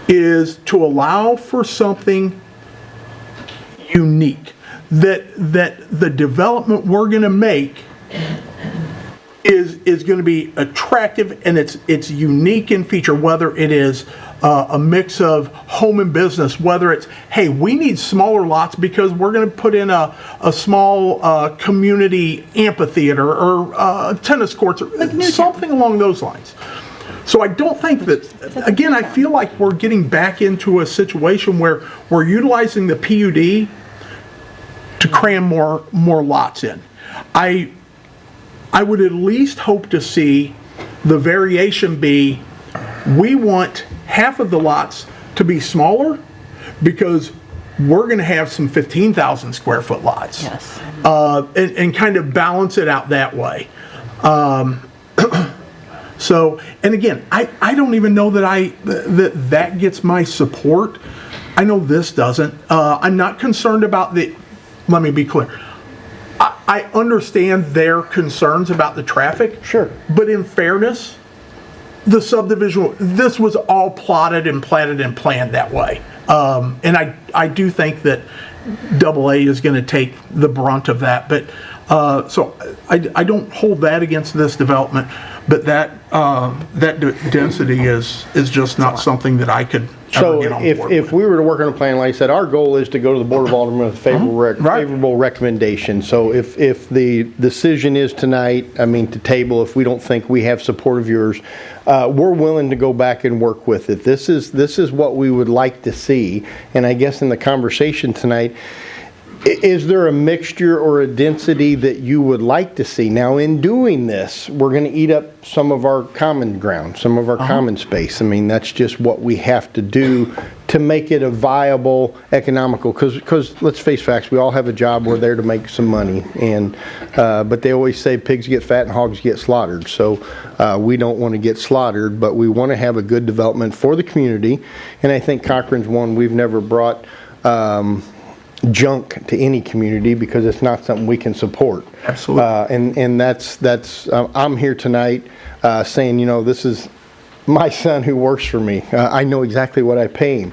is to allow for something unique, that the development we're going to make is going to be attractive, and it's unique in feature, whether it is a mix of home and business, whether it's, hey, we need smaller lots because we're going to put in a small community amphitheater or tennis courts or something along those lines. So I don't think that, again, I feel like we're getting back into a situation where we're utilizing the PUD to cram more lots in. I would at least hope to see the variation be, we want half of the lots to be smaller because we're going to have some 15,000 square foot lots. Yes. And kind of balance it out that way. So, and again, I don't even know that gets my support. I know this doesn't. I'm not concerned about let me be clear. I understand their concerns about the traffic. Sure. But in fairness, the subdivision, this was all plotted and platted and planned that way. And I do think that AA is going to take the brunt of that. But so I don't hold that against this development. But that density is just not something that I could So get on if, board if with. we were to work on a plan, like I said, our goal is to go to the Board of Aldermen with a favorable recommendation. So if the decision is tonight, I mean, to table, if we don't think we have support of yours, we're willing to go back and work with it. This is what we would like to see. And I guess in the conversation tonight, is there a mixture or a density that you would like to see? Now, in doing this, we're going to eat up some of our common ground, some of our common space. I mean, that's just what we have to do to make it a viable, economical, because let's face facts, we all have a job, we're there to make some money. And but they always say pigs get fat and hogs get slaughtered. So we don't want to get slaughtered, but we want to have a good development for the community. And I think Cochrane's one we've never brought junk to any community because it's not something we can support. Absolutely. And that's I'm here tonight saying, you know, this is my son who works for me. I know exactly what I pay him.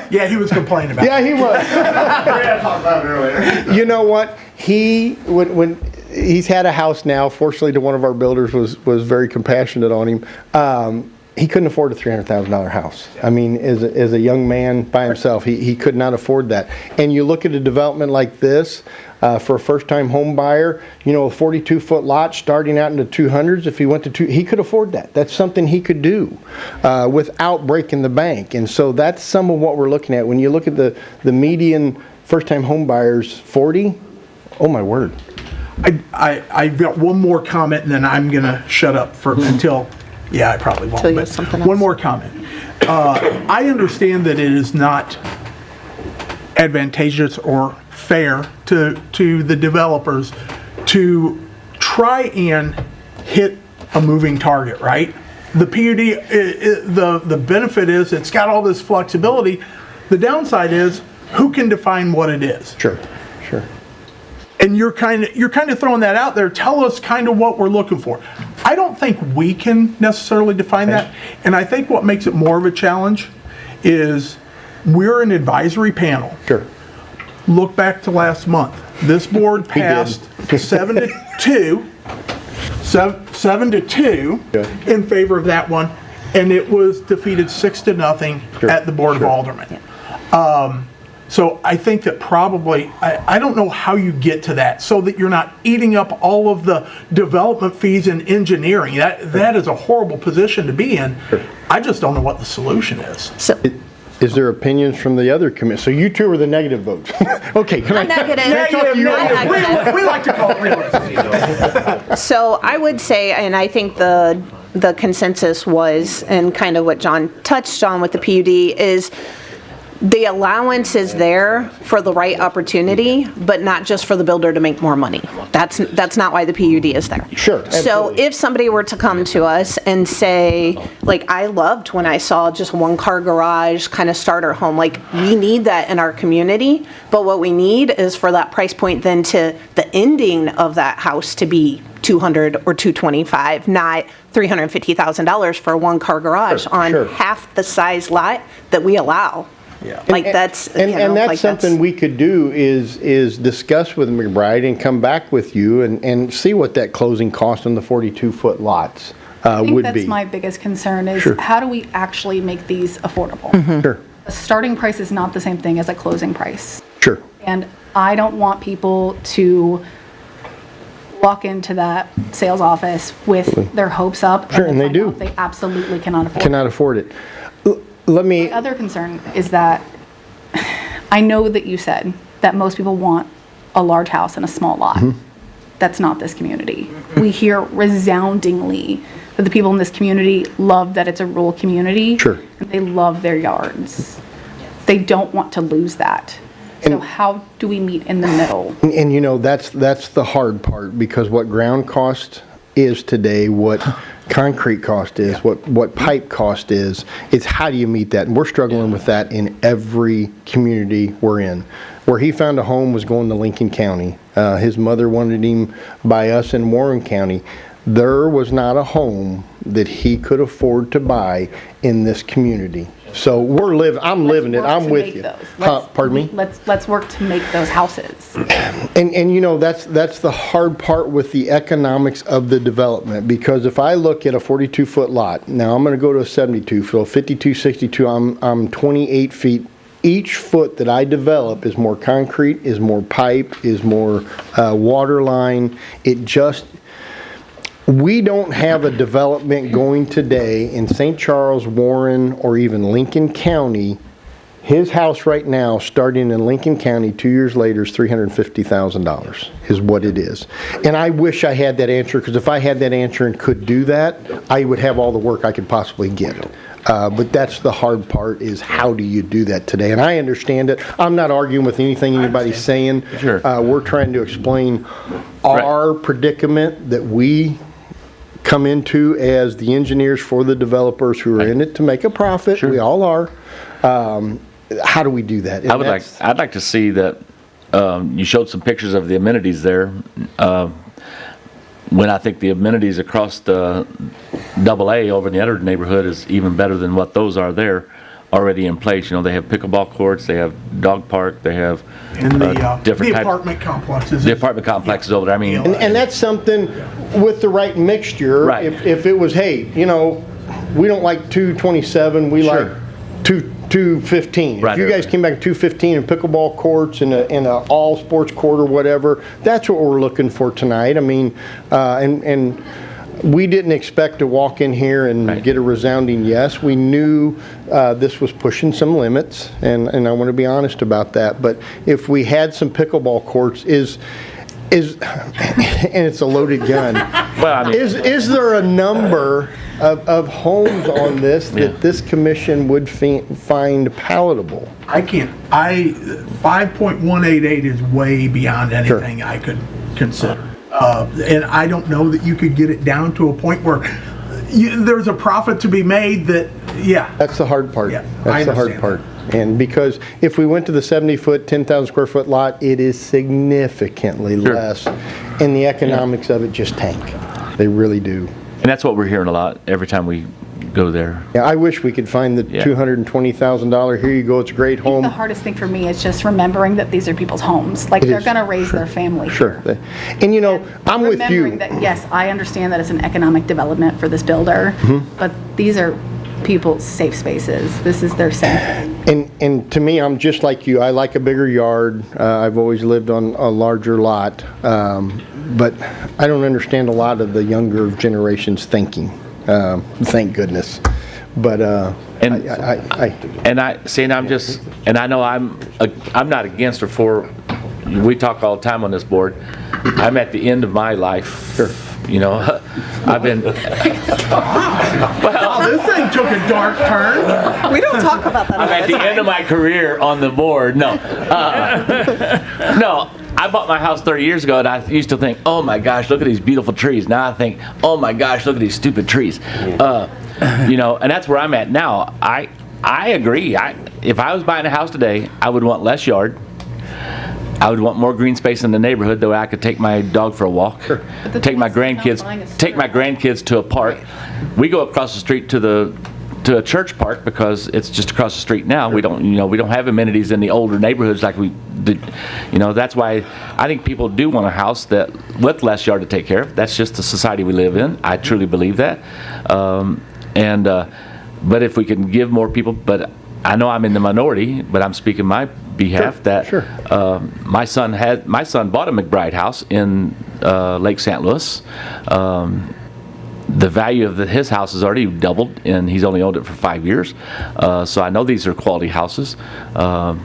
Yeah, he was complaining about it. Yeah, he was. You know what? When he's had a house now, fortunately to one of our builders was very compassionate on him. He couldn't afford a $300,000 house. I mean, as a young man by himself, he could not afford that. And you look at a development like this, for a first-time home buyer, you know, a 42-foot lot starting out in the 200s, if he went to he could afford that. That's something he could do without breaking the bank. And so that's some of what we're looking at. When you look at the median first-time home buyers, 40, oh my word. I've got one more comment, and then I'm going to shut up until, yeah, I probably won't. Until you But have something else. one more comment. I understand that it is not advantageous or fair to the developers to try and hit a moving target, right? The PUD, the benefit is it's got all this flexibility. The downside is who can define what it is? Sure. And you're kind of throwing that out there. Tell us kind of what we're looking for. I don't think we can necessarily define that. And I think what makes it more of a challenge is we're an advisory panel. Sure. Look back to last month. This board passed 7-2 in favor of that one, and it was defeated 6-0 at the Board of Aldermen. So I think that probably, I don't know how you get to that so that you're not eating up all of the development fees and engineering. That is a horrible position to be in. I just don't know what the solution is. So, Is there opinions from the other committee? So you two are the negative votes. Okay, come on. negative. We like to call it realism. So I would say, and I think the consensus was, and kind of what John touched on with the PUD, is the allowance is there for the right opportunity, but not just for the builder to make more money. That's not why the PUD is there. Sure, So absolutely. if somebody were to come to us and say, like, I loved when I saw just one car garage kind of starter home, like, we need that in our community, but what we need is for that price point then to the ending of that house to be $200 or $225, not $350,000 for a one car garage on sure. half the size lot that we allow. Yeah. Like that's, And that's something we could do is discuss with McBride and come back with you and see what that closing cost on the 42-foot lots I think would that's be. my biggest concern is Sure. how do we actually make these affordable? Sure, A starting price is not the same thing as a closing price. sure. And I don't want people to walk into that sales office with their hopes up. Sure, and they find do. out They absolutely cannot afford it. Cannot afford it. Let me, My other concern is that I know that you said that most people want a large house and a small lot. Mm-hmm. That's not this community. We hear resoundingly that the people in this community love that it's a rural community. Sure. And they love their yards. They don't want to lose that. So how do we meet in the middle? and you know, that's the hard part, because what ground cost is today, what concrete cost is, what pipe cost is, it's how do you meet that? And we're struggling with that in every community we're in. Where he found a home was going to Lincoln County. His mother wanted him by us in Warren County. There was not a home that he could afford to buy in this community. So I'm living it, I'm with you. Pardon me? Let's work to make those houses. And you know, that's the hard part with the economics of the development, because if I look at a 42-foot lot, now I'm gonna go to a 72, so 52, 62, I'm 28 feet. Each foot that I develop is more concrete, is more pipe, is more water line. We don't have a development going today in St. Charles, Warren, or even Lincoln County. His house right now, starting in Lincoln County 2 years later, is $350,000 is what it is. And I wish I had that answer, because if I had that answer and could do that, I would have all the work I could possibly get. But that's the hard part, is how do you do that today? And I understand it. I'm not arguing with anything anybody's saying. Sure. We're trying to explain our predicament that we come into as the engineers for the developers who are in it to make a profit. Sure. We all are. How do we do that? And I'd like to see that, you showed some pictures of the amenities there. When I think the amenities across the AA over in the other neighborhood is even better than what those are there already in place. You know, they have pickleball courts, they have dog park, they have And the different types. apartment complexes. The apartment complexes over there. I mean, And that's something with the right mixture. Right. If it was, hey, you know, we don't like 227, we like 215. Right, If you guys right. came back at 215 and pickleball courts and a all sports court or whatever, that's what we're looking for tonight. I mean, and we didn't expect to walk in here and get a resounding yes. We knew this was pushing some limits, and I want to be honest about that. But if we had some pickleball courts, and it's a loaded gun. Well, I mean, Is there a number of homes on this that this commission would find palatable? I can't, 5.188 is way beyond anything I could consider. And I don't know that you could get it down to a point where there's a profit to be made that, That's the hard part. Yeah, That's the hard part. And because if we went to the 70-foot, 10,000 square foot lot, it is significantly less, and the economics of it just tank. They really do. and that's what we're hearing a lot every time we go there. Yeah, I wish we could find the $220,000, here you go, it's a great I think home. the hardest thing for me is just remembering that these are people's homes. Like, they're going to raise their family Sure. here. And you know, I'm with you. Remembering that, yes, I understand that it's an economic development for this builder, Mm-hmm. but these are people's safe spaces. This is their sanctuary. And to me, I'm just like you. I like a bigger yard. I've always lived on a larger lot. But I don't understand a lot of the younger generation's thinking. Thank goodness. But I know I'm not against or for. We talk all the time on this board. I'm at the end of my life. Sure. You know, I've been. wow, this thing took a dark turn. We don't talk about that all I'm at the the time. end of my career on the board. No. No, I bought my house 30 years ago, and I used to think, oh my gosh, look at these beautiful trees. Now I think, oh my gosh, look at these stupid trees. You know, and that's where I'm at now. I agree. If I was buying a house today, I would want less yard. I would want more green space in the neighborhood, that way I could take my dog for a walk, take my grandkids to a park. We go across the street to a church park because it's just across the street now. We don't have amenities in the older neighborhoods like we did. You know, that's why I think people do want a house that with less yard to take care of. That's just the society we live in. I truly believe that. But if we can give more people, but I know I'm in the minority, but I'm speaking my behalf my son bought a McBride house in Lake St. Louis. The value of his house has already doubled, and he's only owned it for 5 years. So I know these are quality houses. But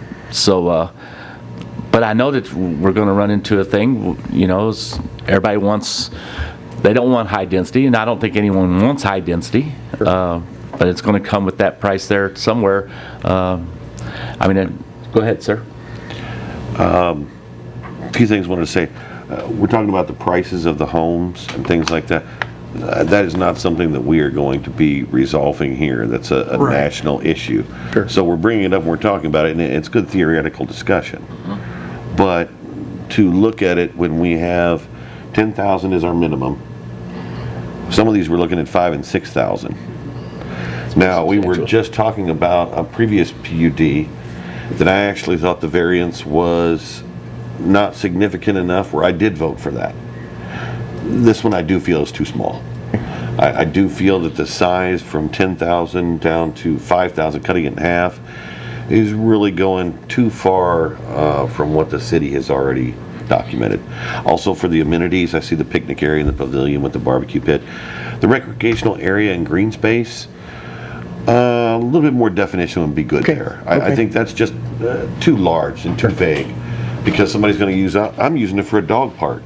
I know that we're going to run into a thing. You know, everybody they don't want high density, and I don't think anyone wants high density. But it's going to come with that price there somewhere. Go ahead, sir. A few things I wanted to say. We're talking about the prices of the homes and things like that. That is not something that we are going to be resolving here. That's a national issue. Sure. So we're bringing it up and we're talking about it, and it's good theoretical discussion. But to look at it when we have 10,000 is our minimum. Some of these we're looking at 5,000 and 6,000. Now, we were substantial. just talking about a previous PUD that I actually thought the variance was not significant enough where I did vote for that. This one I do feel is too small. I do feel that the size from 10,000 down to 5,000, cutting it in half, is really going too far from what the city has already documented. Also for the amenities, I see the picnic area and the pavilion with the barbecue pit. The recreational area and green space, a little bit more definition would be good there. I think that's just too large and too vague, because somebody's going to use, I'm using it for a dog park.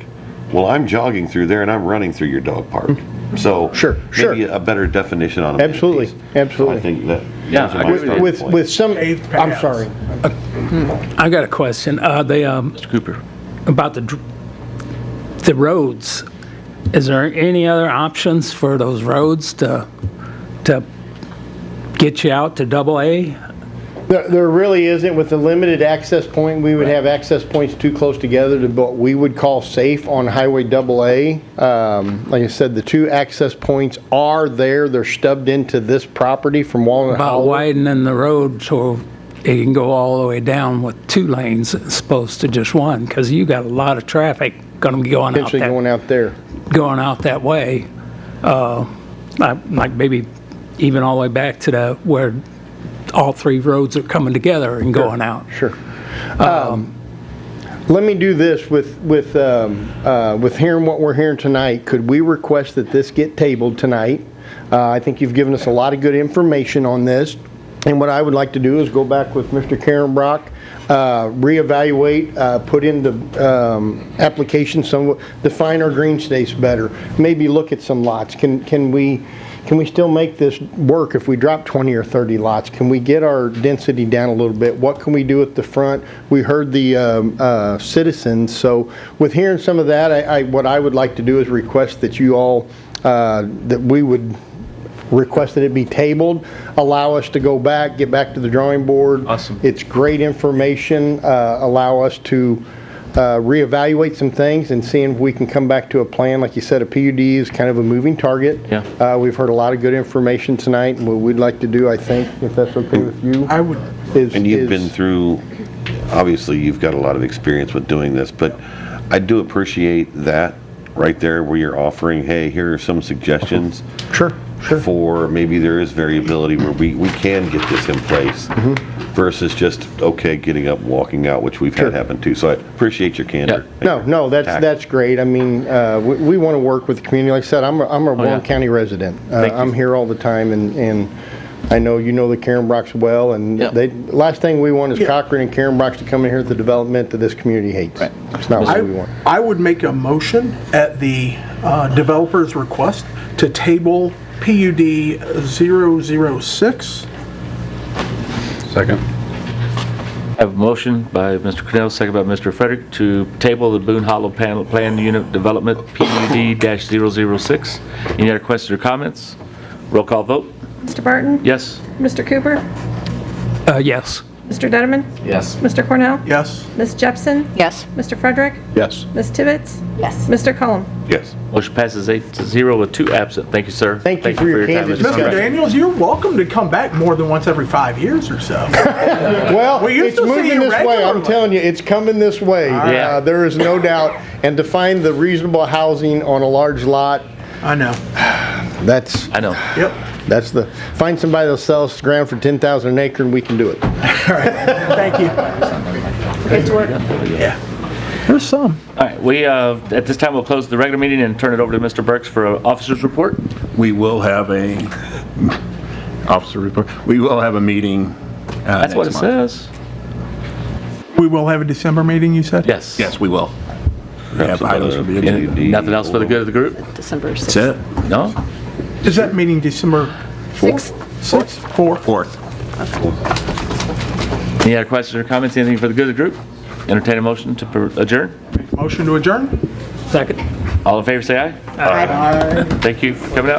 Well, I'm jogging through there and I'm running through your dog park. So maybe a better definition on amenities. Absolutely, absolutely. I think that. Yeah, those are I my agree with starting you. With some, I'm paths. sorry. I got a question. Mr. Cooper. About the roads. Is there any other options for those roads to get you out to AA? There really isn't. With the limited access point, we would have access points too close together to what we would call safe on Highway AA. Like I said, the two access points are there. They're stubbed into this property from Walnut About Hollow. widening the road so it can go all the way down with 2 lanes as opposed to just one, because you got a lot of traffic going to be going out Potentially going out there. that way. Like maybe even all the way back to where all 3 roads are coming together and going out. Sure. Let me do this with hearing what we're hearing tonight. Could we request that this get tabled tonight? I think you've given us a lot of good information on this. And what I would like to do is go back with Mr. Karen Brock, reevaluate, put in the application, define our green space better, maybe look at some lots. Can we still make this work if we drop 20 or 30 lots? Can we get our density down a little bit? What can we do at the front? We heard the citizens, so with hearing some of that, what I would like to do is request that you all, that we would request that it be tabled, allow us to go back, get back to the drawing board. Awesome. It's great information, allow us to reevaluate some things and seeing if we can come back to a plan. Like you said, a PUD is kind of a moving target. Yeah. We've heard a lot of good information tonight, and what we'd like to do, I think, if that's okay with you. I would, And you've been through, obviously, you've got a lot of experience with doing this, but I do appreciate that right there where you're offering, hey, here are some suggestions. Sure. For maybe there is variability where we can get this in place versus just, okay, getting up and walking out, which we've had happen too. So I appreciate your candor. No, that's great. I mean, we want to work with the community. Like I said, I'm a Warren County resident. I'm here all the time, and I know you know the Karen Brocks well, and last thing we want is Cochran and Karen Brocks to come in here with the development that this community hates. Right. It's not what we want. I would make a motion at the developer's request to table PUD 006. Second. I have a motion by Mr. Cornell, second by Mr. Frederick, to table the Boone Hollow Plan Unit Development PUD-006. Any other questions or comments? Roll call vote. Mr. Barton? Yes. Mr. Cooper? Yes. Mr. Detterman? Yes. Mr. Cornell? Yes. Ms. Jepson? Yes. Mr. Frederick? Yes. Ms. Tibbetts? Yes. Mr. Cullum? Yes. Motion passes 8-0 with 2 absent. Thank you, sir. Thank you for your time. candid Mr. Mr. Daniels, you're welcome to come back more than once every 5 years or so. Well, We used it's to see moving you this way. I'm regularly. telling you, it's coming this way. Yeah. There is no doubt. And to find the reasonable housing on a large lot, I know. I know. Yep. That's find somebody that'll sell us ground for 10,000 an acre, and we can do it. Thank you. Good to work. Yeah. There's some. All right, we, at this time, we'll close the regular meeting and turn it over to Mr. Burks for an officer's report. We will have a officer report. We will have a meeting. That's what it next month. says. We will have a December meeting, you said? Yes. Yes, we will. We have items for the agenda. Nothing else for the good of the group? December 6th. That's it. No? Is that meeting December 6th? 6th? 4th? 4th. Any other questions or comments? Anything for the good of the group? Entertain a motion to adjourn? Motion to adjourn? Second. All in favor, say aye. Aye. Thank you for coming out.